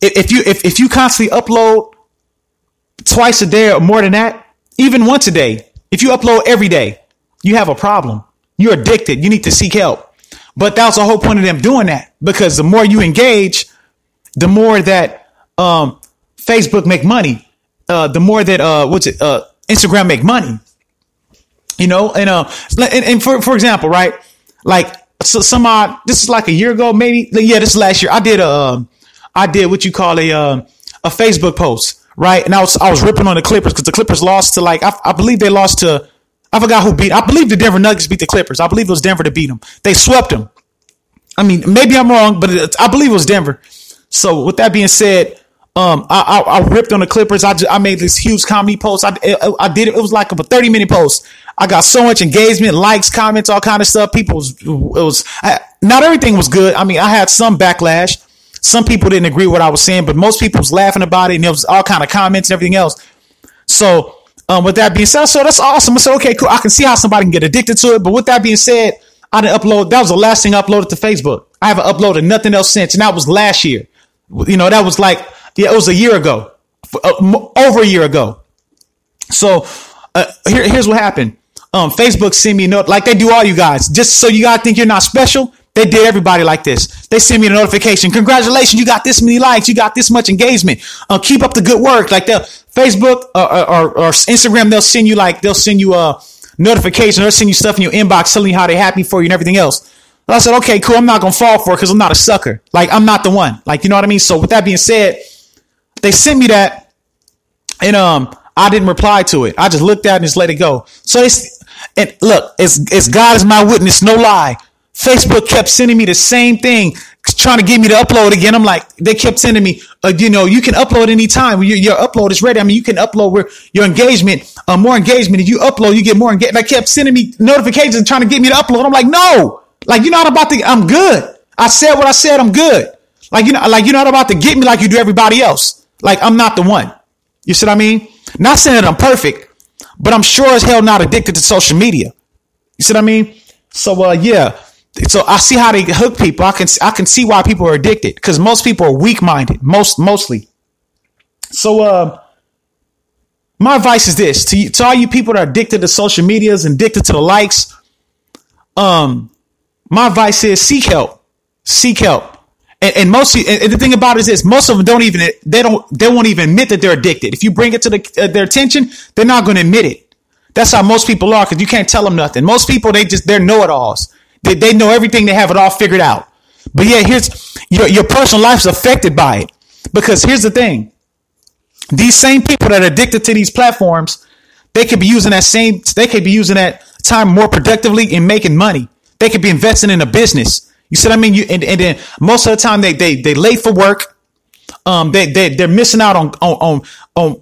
if you constantly upload twice a day or more than that, even once a day, if you upload every day, you have a problem. You're addicted. You need to seek help. But that was the whole point of them doing that, because the more you engage, the more that Facebook make money. The more that Instagram make money. You know, and for example, right? Like this is like a year ago, maybe. Yeah, this is last year. I did what you call a Facebook post, right? And I was ripping on the Clippers because the Clippers lost to I believe they lost to, I forgot who beat. I believe the Denver Nuggets beat the Clippers. I believe it was Denver to beat them. They swept them. I mean, maybe I'm wrong, but I believe it was Denver. So with that being said, I ripped on the Clippers. I made this huge comedy post. I did it. It was like a 30-minute post. I got so much engagement, likes, comments, all kind of stuff. Not everything was good. I mean, I had some backlash. Some people didn't agree with what I was saying, but most people was laughing about it, and there was all kind of comments and everything else. So, with that being said, so that's awesome. I said, okay, cool. I can see how somebody can get addicted to it. But with that being said, I didn't upload. That was the last thing I uploaded to Facebook. I haven't uploaded nothing else since, and that was last year. You know, that was it was a year ago, over a year ago. So here's what happened. Facebook sent me a note, like they do all you guys, just so you guys think you're not special. They did everybody like this. They send me a notification. Congratulations, you got this many likes. You got this much engagement. Keep up the good work. Like Facebook or Instagram, they'll send you a notification. They'll send you stuff in your inbox telling you how they're happy for you and everything else. I said, okay, cool. I'm not going to fall for it because I'm not a sucker. Like, I'm not the one. Like, you know what I mean? So with that being said, they sent me that, and I didn't reply to it. I just looked at it and just let it go. So and look, it's God is my witness, no lie. Facebook kept sending me the same thing, trying to get me to upload again. I'm like, they kept sending me, you can upload anytime. Your upload is ready. I mean, you can upload where your engagement, more engagement. If you upload, you get more engagement. They kept sending me notifications and trying to get me to upload. I'm like, no, like, you're not about to, I'm good. I said what I said. I'm good. Like, you're not about to get me like you do everybody else. Like, I'm not the one. You see what I mean? Not saying that I'm perfect, but I'm sure as hell not addicted to social media. You see what I mean? So, yeah. So I see how they hook people. I can see why people are addicted, because most people are weak-minded, mostly. So, my advice is this to all you people that are addicted to social medias and addicted to the likes. My advice is seek help. And the thing about it is this: most of them they won't even admit that they're addicted. If you bring it to their attention, they're not going to admit it. That's how most people are, because you can't tell them nothing. Most people, they're know-it-alls. They know everything. They have it all figured out. But yeah, here's your personal life is affected by it, because here's the thing: these same people that are addicted to these platforms, they could be using that time more productively in making money. They could be investing in a business. You see what I mean? And then most of the time they late for work. They're missing out on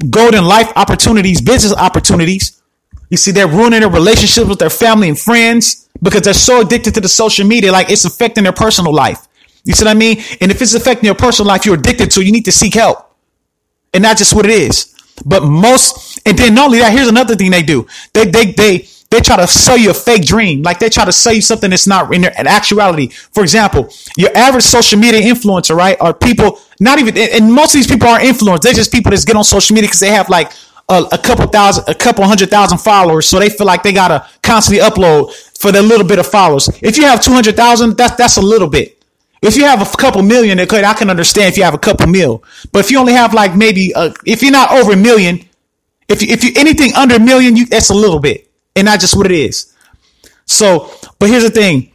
golden life opportunities, business opportunities. You see, they're ruining their relationships with their family and friends because they're so addicted to the social media, like it's affecting their personal life. You see what I mean? And if it's affecting your personal life, you're addicted to, you need to seek help. And that's just what it is. But and then not only that, here's another thing they do. They try to sell you a fake dream. Like they try to sell you something that's not in actuality. For example, your average social media influencer, right, are people not even, and most of these people aren't influencers. They're just people that get on social media because they have like a couple 100,000 followers. So they feel like they got to constantly upload for their little bit of followers. If you have 200,000, that's a little bit. If you have a couple million, I can understand if you have a couple mil. But if you only have like maybe, if you're not over a million, if you anything under a million, that's a little bit. And that's just what it is. So, but here's the thing.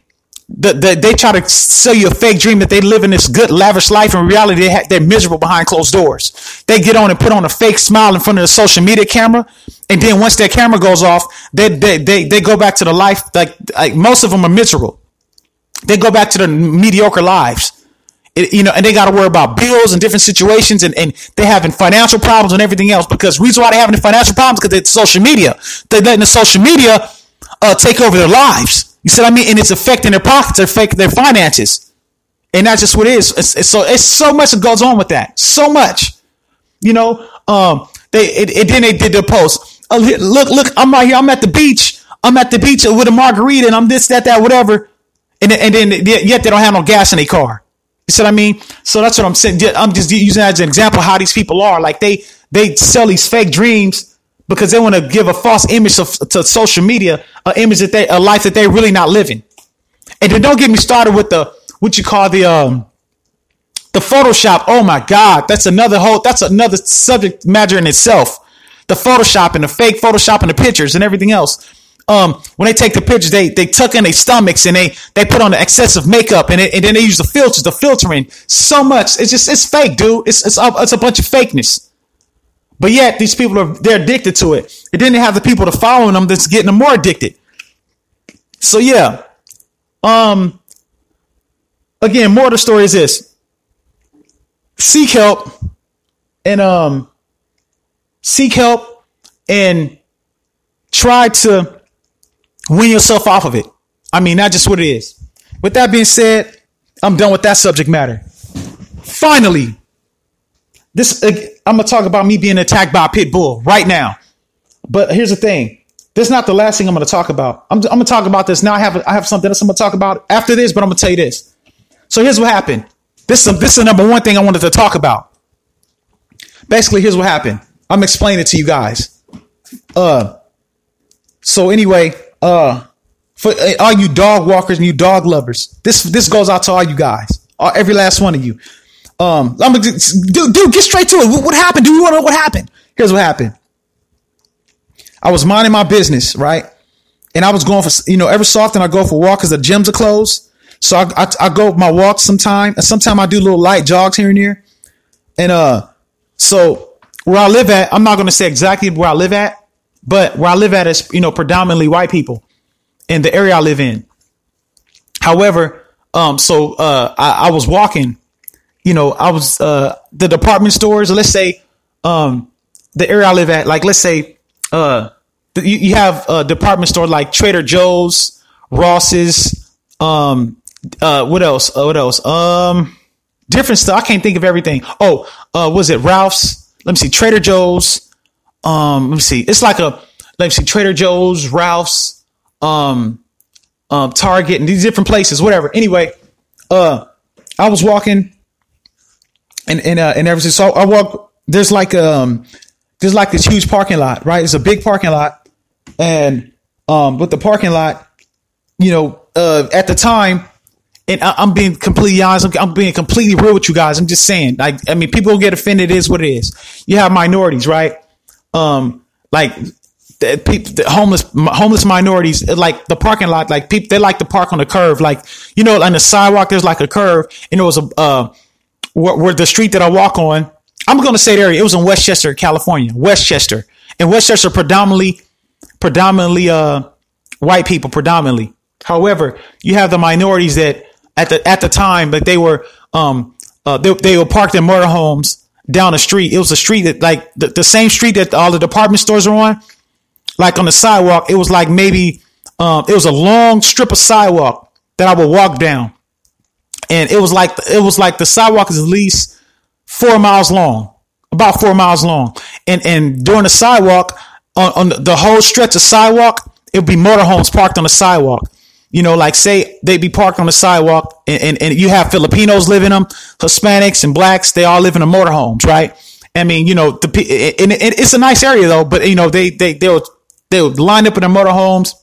They try to sell you a fake dream that they live in this good, lavish life. In reality, they're miserable behind closed doors. They get on and put on a fake smile in front of the social media camera. And then once their camera goes off, they go back to the life. Like most of them are miserable. They go back to their mediocre lives. And they got to worry about bills and different situations, and they're having financial problems and everything else, because the reason why they're having the financial problems because it's social media. They're letting the social media take over their lives. You see what I mean? And it's affecting their pockets, affecting their finances. And that's just what it is. It's so much that goes on with that. So much. You know, then they did the post. Look, I'm right here. I'm at the beach. I'm at the beach with a margarita and I'm this, that, whatever. And then yet they don't have no gas in their car. You see what I mean? So that's what I'm saying. I'm just using that as an example of how these people are. Like they sell these fake dreams because they want to give a false image to social media, an image a life that they're really not living. And then don't get me started with what you call the Photoshop. Oh my God, that's another subject matter in itself. The Photoshop and the fake Photoshop and the pictures and everything else. When they take the pictures, they tuck in their stomachs and they put on the excessive makeup and then they use the filters, the filtering. So much. It's fake, dude. It's a bunch of fakeness. But yet these people they're addicted to it. And then they have the people to follow them that's getting them more addicted. So yeah. Again, more of the story is this. Seek help and try to win yourself off of it. I mean, that's just what it is. With that being said, I'm done with that subject matter. Finally, I'm going to talk about me being attacked by a pit bull right now. But here's the thing. This is not the last thing I'm going to talk about. I'm going to talk about this now. I have something else I'm going to talk about after this, but I'm going to tell you this. So here's what happened. This is the number one thing I wanted to talk about. Basically, here's what happened. I'm explaining it to you guys. So anyway, for all you dog walkers and you dog lovers, this goes out to all you guys, every last one of you. I'm gonna dude, get straight to it. What happened? Do you want to know what happened? Here's what happened. I was minding my business, right? And I was going for, every so often I go for a walk because the gyms are closed. So I go my walks sometime, and sometimes I do little light jogs here and there. And so where I live at, I'm not going to say exactly where I live at, but where I live at is, predominantly white people in the area I live in. However, I was walking, I was the department stores, let's say the area I live at, like let's say you have a department store like Trader Joe's, Ross's, what else? Different stuff. I can't think of everything. Was it Ralph's? Let me see. Trader Joe's. Let me see. It's like let me see. Trader Joe's, Ralph's, Target, and these different places, whatever. Anyway, I was walking and everything. So I walk, there's like this huge parking lot, right? It's a big parking lot. And, with the parking lot, at the time, and I'm being completely honest. I'm being completely real with you guys. I'm just saying, people get offended. It is what it is. You have minorities, right? Like the homeless minorities, like the parking lot, like people, they like to park on the curve. Like, on the sidewalk, there's like a curve, and there was where the street that I walk on, I'm going to say the area. It was in Westchester, California, Westchester, and Westchester predominantly, white people predominantly. However, you have the minorities that at the time, but they were parked in motorhomes down the street. It was a street that like the same street that all the department stores are on. Like on the sidewalk, it was like maybe it was a long strip of sidewalk that I would walk down, and it was like the sidewalk is at least 4 miles long, about 4 miles long, and during the sidewalk on the whole stretch of sidewalk, it would be motorhomes parked on the sidewalk. Like say they be parked on the sidewalk and you have Filipinos live in them, Hispanics and blacks, they all live in the motorhomes, right? I mean, it's a nice area though, but they would line up in the motorhomes.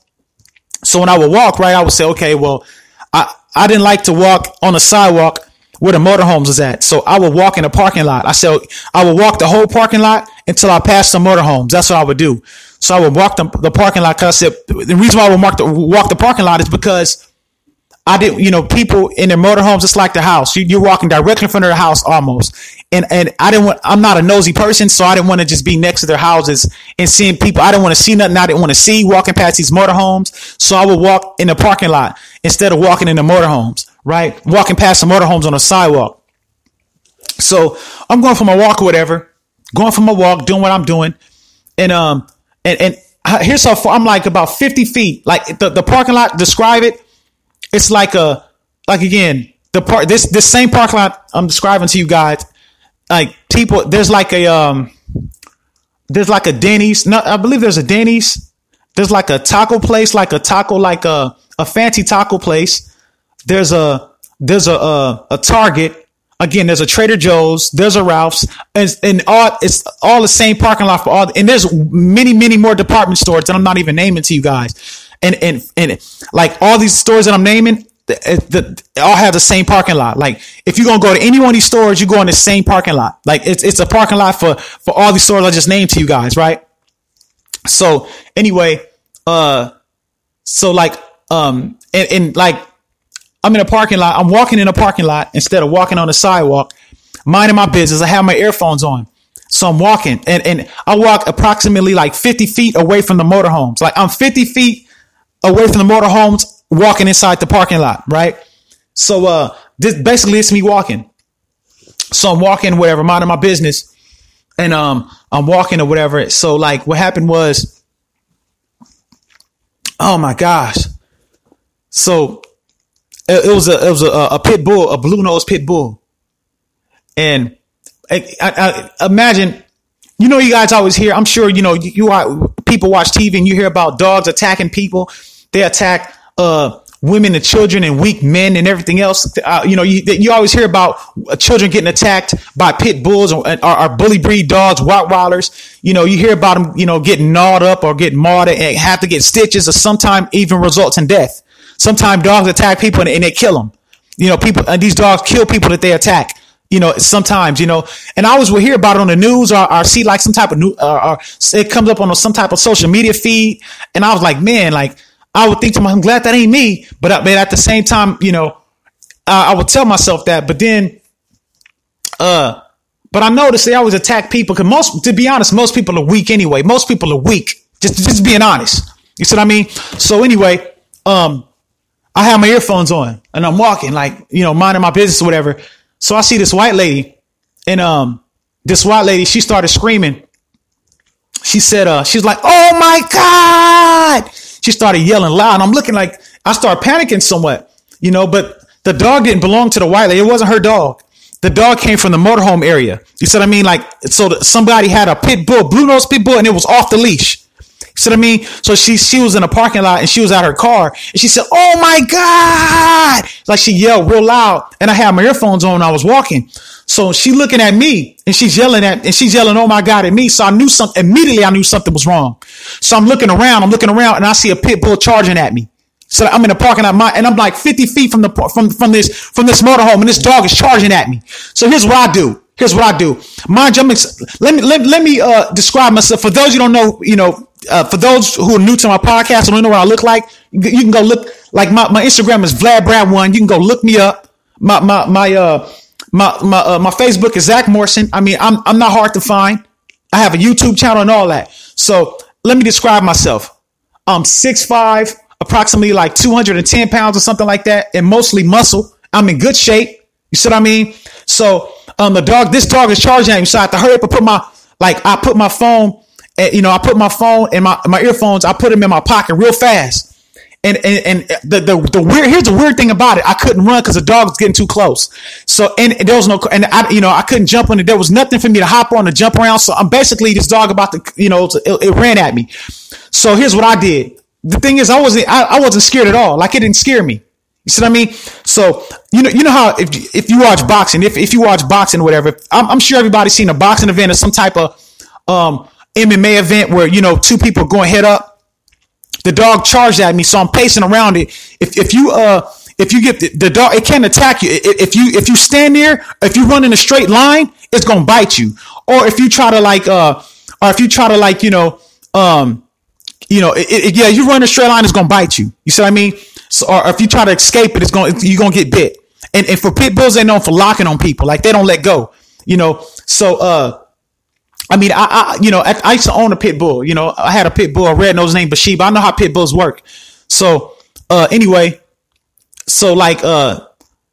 So when I would walk, right, I would say, okay, well, I didn't like to walk on the sidewalk where the motorhomes is at. So I would walk in the parking lot. I would walk the whole parking lot until I passed the motorhomes. That's what I would do. So I would walk the parking lot because I said the reason why I would walk the parking lot is because I didn't, people in their motorhomes, it's like the house. You're walking directly in front of the house almost. And I'm not a nosy person, so I didn't want to just be next to their houses and seeing people. I didn't want to see nothing I didn't want to see walking past these motorhomes. So I would walk in the parking lot instead of walking in the motorhomes, right? Walking past the motorhomes on the sidewalk. So I'm going for my walk or whatever, doing what I'm doing. And here's how far I'm like about 50 feet. Like the parking lot, describe it. It's like again, this same parking lot I'm describing to you guys. Like people, there's like a Denny's. No, I believe there's a Denny's. There's like a taco place, like a fancy taco place. There's a Target. Again, there's a Trader Joe's, there's a Ralph's, and it's all the same parking lot for all. And there's many more department stores that I'm not even naming to you guys. And like all these stores that I'm naming, all have the same parking lot. Like if you're gonna go to any one of these stores, you go in the same parking lot. Like it's a parking lot for all these stores I just named to you guys, right? So anyway, so like and like. I'm in a parking lot. I'm walking in a parking lot instead of walking on the sidewalk, minding my business. I have my earphones on. So I'm walking and I walk approximately like 50 feet away from the motorhomes. Like I'm 50 feet away from the motorhomes walking inside the parking lot. Right. So, this basically it's me walking. So I'm walking, whatever, minding my business and, I'm walking or whatever. So like what happened was, oh my gosh. So, it was a pit bull, a blue nose pit bull. And I imagine, you guys always hear, I'm sure, people watch TV and you hear about dogs attacking people. They attack, women and children and weak men and everything else. You always hear about children getting attacked by pit bulls or bully breed dogs, Rottweilers. You hear about them, getting gnawed up or getting mauled and have to get stitches or sometimes even results in death. Sometimes dogs attack people and they kill them. These dogs kill people that they attack. Sometimes, and I always will hear about it on the news or see like some type of new, or it comes up on some type of social media feed. And I was like, man, like I would think to myself, I'm glad that ain't me. But at the same time, I would tell myself that. But then, but I noticed they always attack people because to be honest, most people are weak anyway. Most people are weak. Just being honest. You see what I mean? So anyway, I have my earphones on and I'm walking like, minding my business or whatever. So I see this white lady and, this white lady, she started screaming. She said, she's like, oh my God. She started yelling loud. And I'm looking like I started panicking somewhat, but the dog didn't belong to the white lady. It wasn't her dog. The dog came from the motorhome area. You see what I mean? Like, so somebody had a pit bull, blue nose pit bull, and it was off the leash. See what I mean? So she was in a parking lot and she was at her car and she said, oh my God. Like she yelled real loud and I had my earphones on when I was walking. So she looking at me and she's yelling, oh my God at me. So immediately I knew something was wrong. So I'm looking around and I see a pit bull charging at me. So I'm in the parking lot and I'm like 50 feet from this motorhome and this dog is charging at me. So here's what I do. Mind you, let me describe myself. For those you don't know, for those who are new to my podcast and don't know what I look like, you can go look. Like my Instagram is VladBrad1. You can go look me up. My Facebook is Zach Morrison. I mean, I'm not hard to find. I have a YouTube channel and all that. So let me describe myself. I'm 6'5", approximately like 210 pounds or something like that, and mostly muscle. I'm in good shape. You see what I mean? So this dog is charging at me. So I have to hurry up and put my phone. I put my phone and my earphones, I put them in my pocket real fast. And here's the weird thing about it. I couldn't run because the dog was getting too close. So, and there was I couldn't jump on it. There was nothing for me to hop on to jump around. So I'm basically this dog about to, it ran at me. So here's what I did. The thing is, I wasn't scared at all. Like it didn't scare me. You see what I mean? So, you know how if you watch boxing, if you watch boxing or whatever, I'm sure everybody's seen a boxing event or some type of, MMA event where, two people are going head up. The dog charged at me. So I'm pacing around it. If you get the dog, it can't attack you. If you stand there, if you run in a straight line, it's going to bite you. Or if you try to you run a straight line, it's going to bite you. You see what I mean? So, or if you try to escape it, you're going to get bit. And for pit bulls, they're known for locking on people. Like they don't let go, so, I mean, I used to own a pit bull. I had a pit bull, a red nose named Bathsheba. I know how pit bulls work. So, anyway, so like,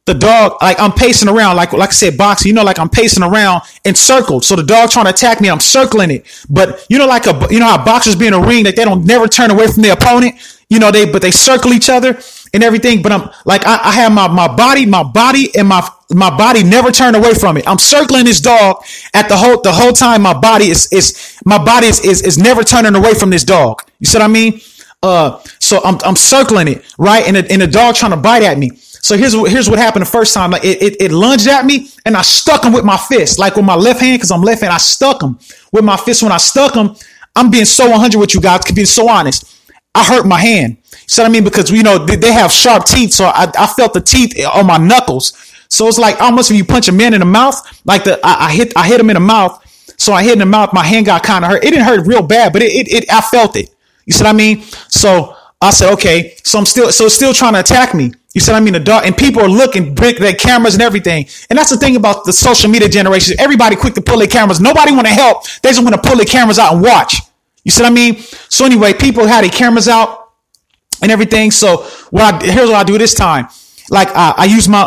the dog, like I'm pacing around, like I said, boxing, like I'm pacing around in circles. So the dog trying to attack me, I'm circling it. But how boxers be in a ring, that they don't never turn away from their opponent. They circle each other and everything. But I'm like, I have my body and my body never turn away from it. I'm circling this dog at the whole time. My body is never turning away from this dog. You see what I mean? So I'm circling it, right? And the dog trying to bite at me. So here's what happened the first time. Like it lunged at me and I stuck him with my fist, like with my left hand, because I'm left hand. I stuck him with my fist. When I stuck him, I'm being so 100 with you guys, being so honest. I hurt my hand. You see what I mean? Because they have sharp teeth, so I felt the teeth on my knuckles. So it's like almost when you punch a man in the mouth, like I hit him in the mouth. So I hit in the mouth. My hand got kind of hurt. It didn't hurt real bad, but I felt it. You see what I mean? So I said, okay. So it's still trying to attack me. You see what I mean? The dog, and people are looking, bring their cameras and everything. And that's the thing about the social media generation. Everybody quick to pull their cameras. Nobody want to help. They just want to pull their cameras out and watch. You see what I mean? So anyway, people had their cameras out and everything. So here's what I do this time. Like I use my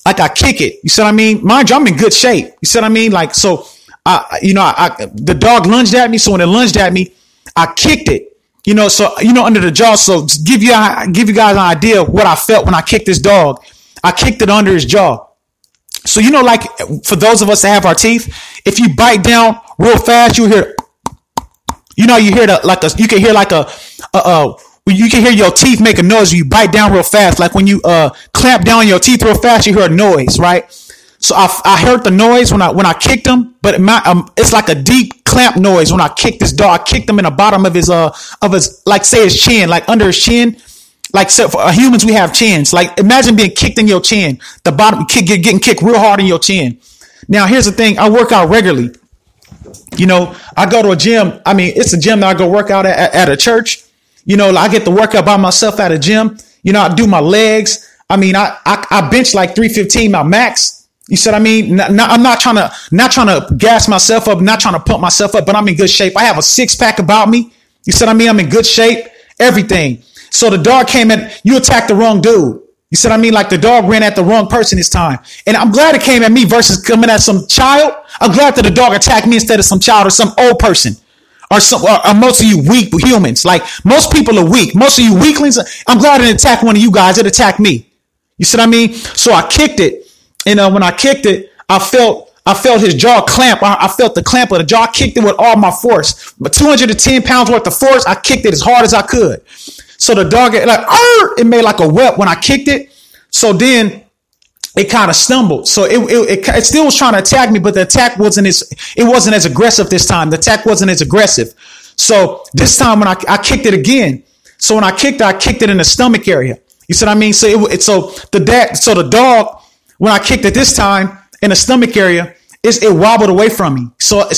like I kick it. You see what I mean? Mind you, I'm in good shape. You see what I mean? Like so, the dog lunged at me. So when it lunged at me, I kicked it. Under the jaw. So to give you guys an idea of what I felt when I kicked this dog. I kicked it under his jaw. So like for those of us that have our teeth, if you bite down real fast, you hear. You hear you can hear you can hear your teeth make a noise when you bite down real fast. Like when you clamp down your teeth real fast, you hear a noise, right? So I heard the noise when I kicked him, but it's like a deep clamp noise when I kicked this dog. I kicked him in the bottom of his like say his chin, like under his chin. Like so for humans, we have chins. Like imagine being kicked in your chin, the bottom getting kicked real hard in your chin. Now here's the thing: I work out regularly. I go to a gym. I mean, it's a gym that I go work out at a church. I get to work out by myself at a gym. I do my legs. I mean, I bench like 315, my max. You see what I mean? I'm not trying to gas myself up, not trying to pump myself up, but I'm in good shape. I have a 6-pack about me. You see what I mean? I'm in good shape, everything. So the dog came in, you attacked the wrong dude. You see what I mean? Like the dog ran at the wrong person this time. And I'm glad it came at me versus coming at some child. I'm glad that the dog attacked me instead of some child or some old person. Or most of you weak humans. Like most people are weak. Most of you weaklings, I'm glad it didn't attack one of you guys. It attacked me. You see what I mean? So I kicked it. And when I kicked it, I felt his jaw clamp. I felt the clamp of the jaw. I kicked it with all my force. But 210 pounds worth of force, I kicked it as hard as I could. So the dog, it made like a whelp when I kicked it. So then it kind of stumbled. So it still was trying to attack me, but the attack wasn't as aggressive this time. The attack wasn't as aggressive. So this time when I kicked it again. So when I kicked it in the stomach area. You see what I mean? So the dog, when I kicked it this time in the stomach area, it wobbled away from me. So I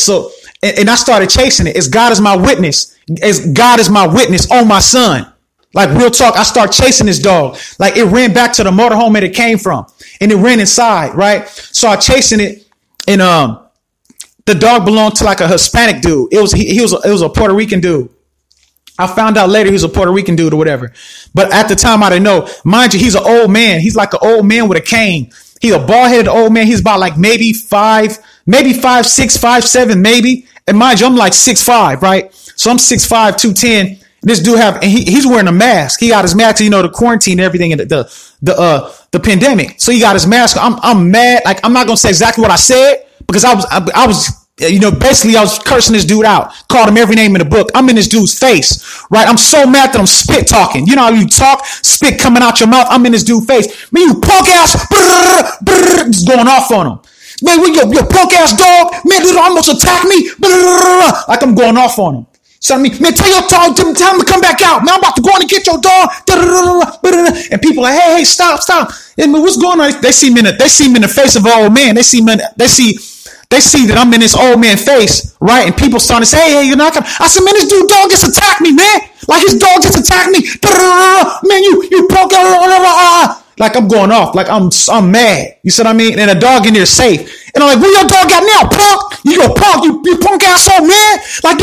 started chasing it. As God is my witness. As God is my witness on my son. Like real talk, I start chasing this dog. Like it ran back to the motorhome that it came from, and it ran inside, right? So I chasing it, and the dog belonged to like a Hispanic dude. It was a Puerto Rican dude. I found out later he was a Puerto Rican dude or whatever. But at the time I didn't know. Mind you, he's an old man. He's like an old man with a cane. He's a bald-headed old man. He's about like maybe 5'6", 5'7", maybe. And mind you, I'm like 6'5", right? So I'm 6'5", 210. This dude he's wearing a mask. He got his mask, the quarantine and everything, and the pandemic. So he got his mask. I'm mad. Like I'm not gonna say exactly what I said because I was basically I was cursing this dude out. Called him every name in the book. I'm in this dude's face, right? I'm so mad that I'm spit talking. You know how you talk, spit coming out your mouth. I'm in this dude's face. Man, you punk ass, just going off on him. Man, you punk ass dog. Man, dude almost attacked me. Like I'm going off on him. So I mean, man, tell him to come back out. Man, I'm about to go in and get your dog. And people are like, hey, stop. And what's going on? They see me in the face of an old man. They see that I'm in this old man face, right? And people starting to say, hey, you're not coming. I said, man, this dude dog just attacked me, man. Like his dog just attacked me. Man, you punk. Like I'm going off. Like I'm mad. You see what I mean? And a dog in there safe. And I'm like, what your dog got now, punk? You go punk, you punk asshole, man. Like,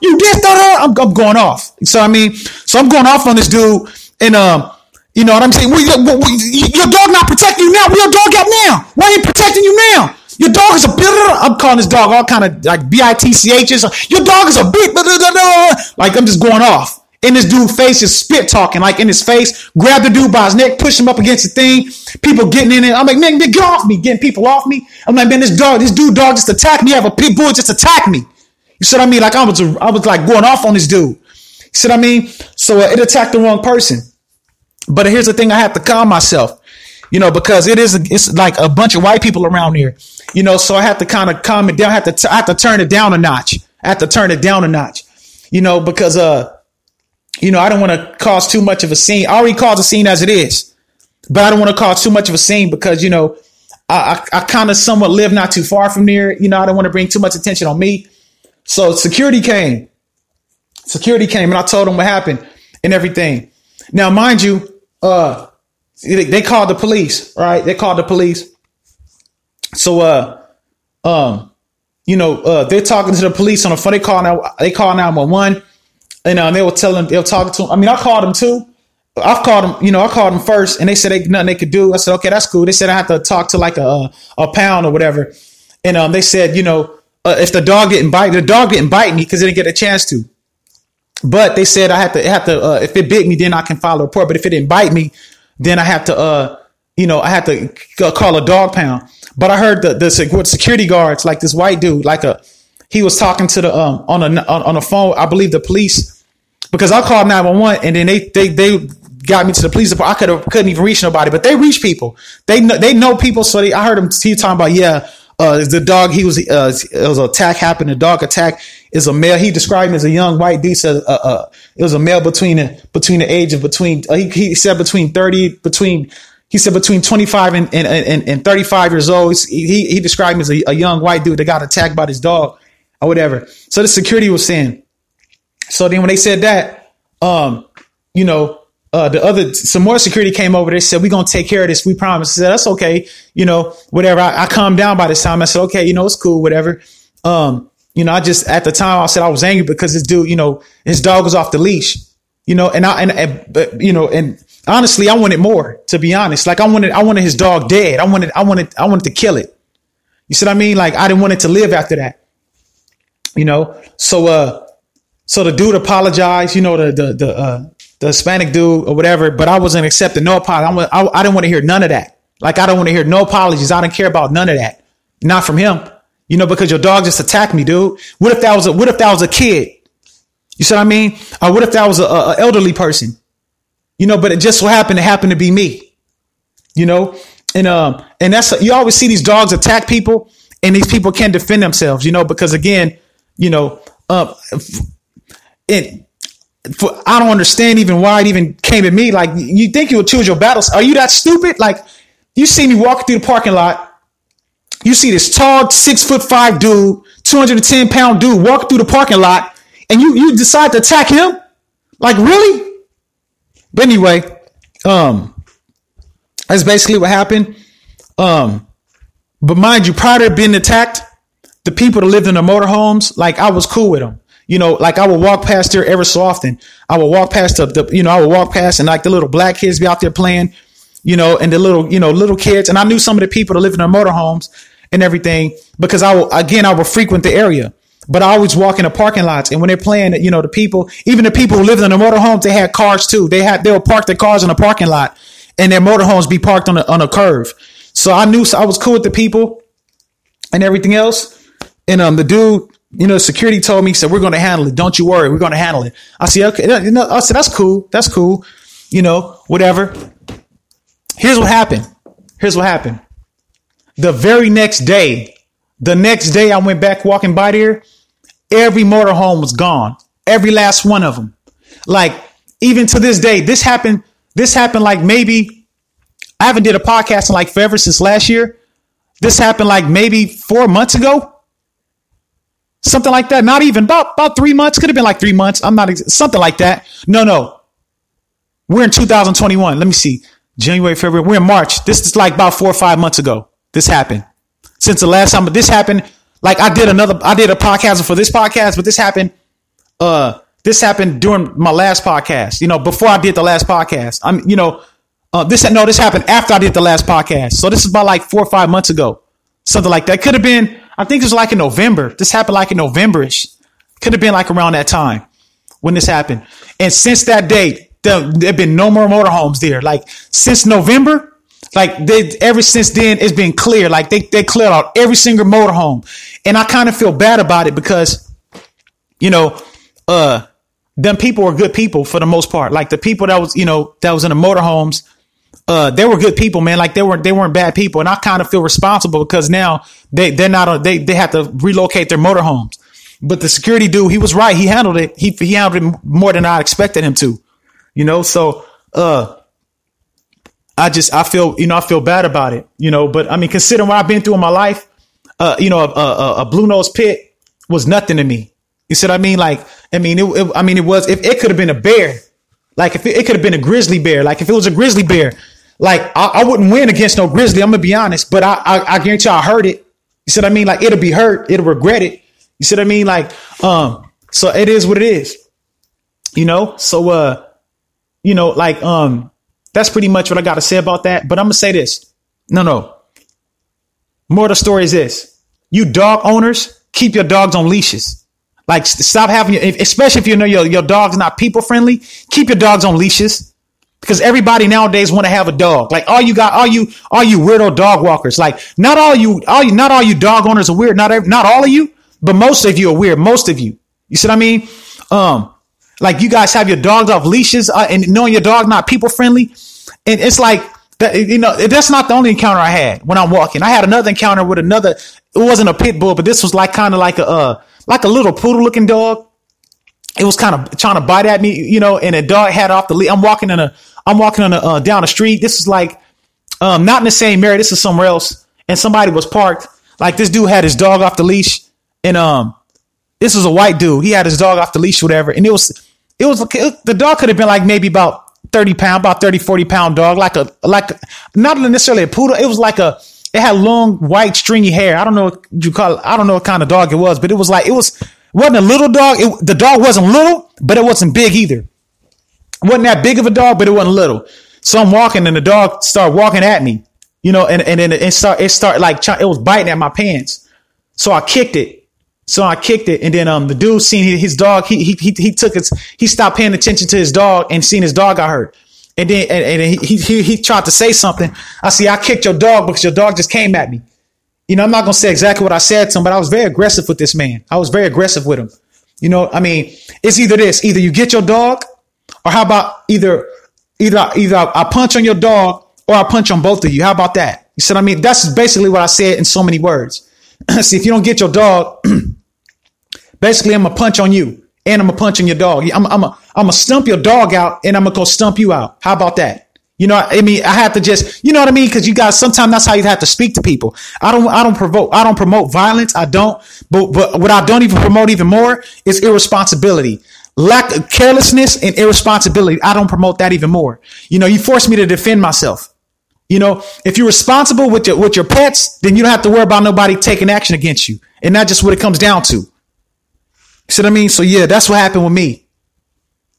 you this, I'm going off. You see what I mean? So I'm going off on this dude. And You know what I'm saying? Your dog not protecting you now. Where your dog at now? Why ain't protecting you now? Your dog is a bit. I'm calling this dog all kind of like bitchs. Your dog is a bit. Like I'm just going off. In this dude's face is spit talking, like in his face. Grab the dude by his neck, push him up against the thing. People getting in it. I'm like, man, get off me. Getting people off me. I'm like, man, this dog just attacked me. I have a pit bull just attacked me. You see what I mean? Like I was like going off on this dude. You see what I mean? So it attacked the wrong person. But here's the thing, I have to calm myself, you know, because it's like a bunch of white people around here, you know, so I have to kind of calm it down. I have to turn it down a notch. You know, because, you know, I don't want to cause too much of a scene. I already caused a scene as it is, but I don't want to cause too much of a scene because, you know, I kind of somewhat live not too far from there. You know, I don't want to bring too much attention on me. So security came and I told them what happened and everything. Now, mind you, they called the police, right? They called the police. So, you know, they're talking to the police on the phone. They call 911 and, they were talking to them. I mean, I called them too. I called them first and they said nothing they could do. I said, okay, that's cool. They said I have to talk to like a pound or whatever. And, they said, you know, if the dog didn't bite me because they didn't get a chance to. But they said I have to, if it bit me, then I can file a report. But if it didn't bite me, then I have to, you know, I have to call a dog pound. But I heard the security guards, like this white dude, he was talking to the, on the phone, I believe the police, because I called 911 and then they got me to the police department. I couldn't even reach nobody, but they reach people. They know people. So I heard him talking about, the dog, it was an attack happened. The dog attack is a male. He described him as a young white dude. Said, it was a male between the age of he said between 25 and 35 years old. He described him as a young white dude that got attacked by his dog or whatever. So the security was saying, so then when they said that, you know, some more security came over. They said, we're going to take care of this. We promise. I said, that's okay. You know, whatever. I calmed down by this time. I said, okay, you know, it's cool, whatever. You know, I just, at the time I said I was angry because this dude, you know, his dog was off the leash, you know, but, you know, and honestly, I wanted more, to be honest. Like I wanted his dog dead. I wanted to kill it. You see what I mean? Like I didn't want it to live after that, you know? So the dude apologized, you know, the Hispanic dude or whatever, but I wasn't accepting no apology. I didn't want to hear none of that. Like, I don't want to hear no apologies. I didn't care about none of that. Not from him, you know, because your dog just attacked me, dude. What if that was a kid? You see what I mean? Or what if that was a elderly person? You know, but it just so happened to be me, you know? And that's, you always see these dogs attack people and these people can't defend themselves, you know, because again, you know, I don't understand even why it even came at me. Like, you think you would choose your battles. Are you that stupid? Like, you see me walking through the parking lot. You see this tall 6'5" dude, 210-pound dude walking through the parking lot, and you decide to attack him? Like, really? But anyway, that's basically what happened. But mind you, prior to being attacked, the people that lived in the motorhomes, like, I was cool with them. You know, like I would walk past there ever so often. I would walk past I would walk past and like the little black kids be out there playing, you know, and the little kids. And I knew some of the people that live in the motorhomes and everything because I would frequent the area, but I always walk in the parking lots. And when they're playing, you know, even the people who lived in the motorhomes, they had cars too. They would park their cars in the parking lot and their motorhomes be parked on a curve. So I was cool with the people and everything else. And, the dude, you know, security told me, he said, we're going to handle it. Don't you worry. We're going to handle it. I said, okay. You know, I said, that's cool. That's cool. You know, whatever. Here's what happened. The very next day I went back walking by there. Every motorhome was gone. Every last one of them. Like, even to this day, this happened like maybe, I haven't did a podcast in like forever since last year. This happened like maybe 4 months ago. Something like that. Not even about 3 months. Could have been like 3 months. Something like that. No. We're in 2021. Let me see. January, February. We're in March. This is like about 4 or 5 months ago. This happened. Since the last time this happened, like I did a podcast for this podcast, but this happened during my last podcast, you know, before I did the last podcast. This happened after I did the last podcast. So this is about like 4 or 5 months ago. Something like that. Could have been, I think it was like in November. This happened like in November-ish. Could have been like around that time when this happened. And since that date, there have been no more motorhomes there. Like since November, like ever since then, it's been clear. Like they cleared out every single motorhome. And I kind of feel bad about it because, you know, them people were good people for the most part. Like the people that was in the motorhomes, they were good people, man. Like they weren't bad people. And I kind of feel responsible because now they have to relocate their motorhomes. But the security dude, he was right. He handled it. He handled it more than I expected him to, you know? So, I feel bad about it, you know, but I mean, considering what I've been through in my life, a blue nose pit was nothing to me. You see what I mean? Like, it could have been a bear. Like if it could have been a grizzly bear, like if it was a grizzly bear, like I wouldn't win against no grizzly. I'm gonna be honest, but I guarantee I hurt it. You see what I mean? Like it'll be hurt. It'll regret it. You see what I mean? Like, so it is what it is, you know? So, that's pretty much what I got to say about that. But I'm gonna say this. No. More of the story is this. You dog owners, keep your dogs on leashes. Like stop having especially if you know your dog's not people friendly, keep your dogs on leashes because everybody nowadays want to have a dog. Like all you weirdo dog walkers. Like not all you dog owners are weird. Not all of you, but most of you are weird. Most of you. You see what I mean? Like you guys have your dogs off leashes and knowing your dog not people friendly. And it's like, that's not the only encounter I had when I'm walking. I had another encounter with it wasn't a pit bull, but this was like kind of like a little poodle looking dog. It was kind of trying to bite at me, you know, and a dog had off the leash. I'm walking down the street. This is like, not in the same area. This is somewhere else. And somebody was parked. Like this dude had his dog off the leash and, this was a white dude. He had his dog off the leash, whatever. And the dog could have been like maybe about 30 pound, 40 pound dog, like not necessarily a poodle. It was like it had long, white, stringy hair. I don't know what you call it. I don't know what kind of dog it was, but it wasn't a little dog. The dog wasn't little, but it wasn't big either. It wasn't that big of a dog, but it wasn't little. So I'm walking and the dog started walking at me, you know, and then it started like, it was biting at my pants. So I kicked it. And then the dude seen his dog. He stopped paying attention to his dog and seen his dog got hurt. And then he tried to say something. I kicked your dog because your dog just came at me. You know, I'm not gonna say exactly what I said to him, but I was very aggressive with this man. I was very aggressive with him. You know, I mean, it's either you get your dog, or how about either I punch on your dog or I punch on both of you. How about that? You see what I mean? That's basically what I said in so many words. See, if you don't get your dog, basically I'm gonna punch on you and I'm gonna punch on your dog. I'm gonna stump your dog out and I'm gonna go stump you out. How about that? You know, I mean, I have to just, you know what I mean? Cause you guys, sometimes that's how you have to speak to people. I don't promote violence. I don't, but what I don't even promote even more is irresponsibility, lack of carelessness and irresponsibility. I don't promote that even more. You know, you force me to defend myself. You know, if you're responsible with your pets, then you don't have to worry about nobody taking action against you. And that's just what it comes down to. See what I mean? So yeah, that's what happened with me.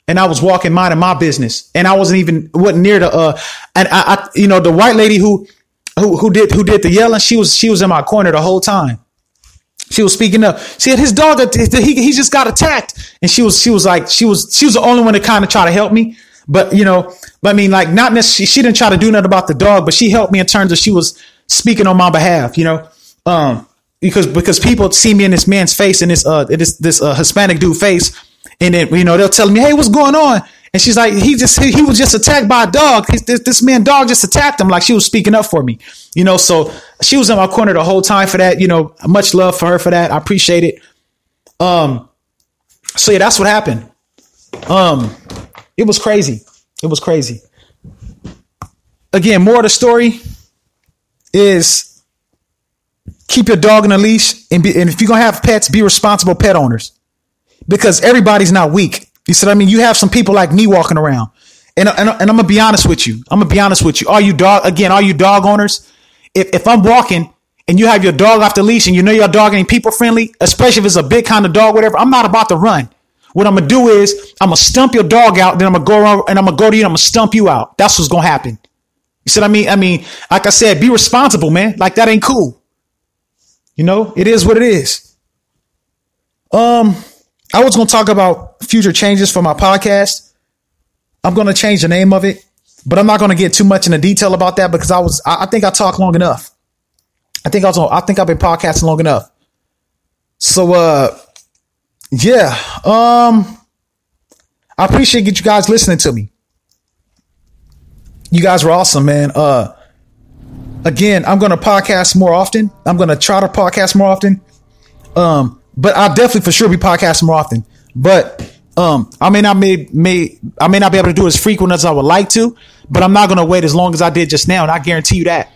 And I was walking minding my business and I wasn't near the, and I the white lady who did the yelling, she was in my corner the whole time. She was speaking up. She had his dog, he just got attacked. And she was the only one that kind of tried to help me. But, I mean, like, not necessarily, she didn't try to do nothing about the dog, but she helped me in terms of she was speaking on my behalf, because people see me in this man's face and this Hispanic dude face. And then, they'll tell me, hey, what's going on? And she's like, he was just attacked by a dog. This man dog just attacked him. Like she was speaking up for me, so she was in my corner the whole time for that, much love for her for that. I appreciate it. So yeah, that's what happened. It was crazy. It was crazy. Again, more of the story is keep your dog on a leash and if you're going to have pets, be responsible pet owners because everybody's not weak. You see what I mean? You have some people like me walking around and I'm going to be honest with you. All you dog owners, if I'm walking and you have your dog off the leash and your dog ain't people friendly, especially if it's a big kind of dog, whatever, I'm not about to run. What I'm going to do is I'm going to stump your dog out. Then I'm going to go around and I'm going to go to you and I'm going to stump you out. That's what's going to happen. You said, I mean, like I said, be responsible, man. Like that ain't cool. You know, it is what it is. I was going to talk about future changes for my podcast. I'm going to change the name of it, but I'm not going to get too much into detail about that because I think I talked long enough. I think I've been podcasting long enough. So, yeah. I appreciate you guys listening to me. You guys were awesome, man. Again, I'm going to podcast more often. I'm going to try to podcast more often. But I'll definitely for sure be podcasting more often. But I may not be able to do as frequent as I would like to, but I'm not going to wait as long as I did just now, and I guarantee you that.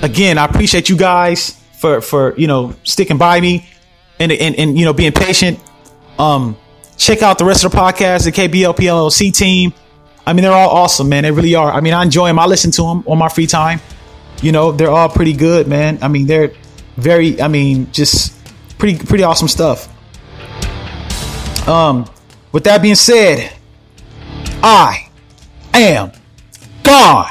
Again, I appreciate you guys for you know, sticking by me and you know, being patient. Check out the rest of the podcast, the KBLP LLC team. I mean, they're all awesome, man. They really are. I mean, I enjoy them. I listen to them on my free time. You know, they're all pretty good, man. I mean, they're very, I mean, just pretty awesome stuff. With that being said, I am gone.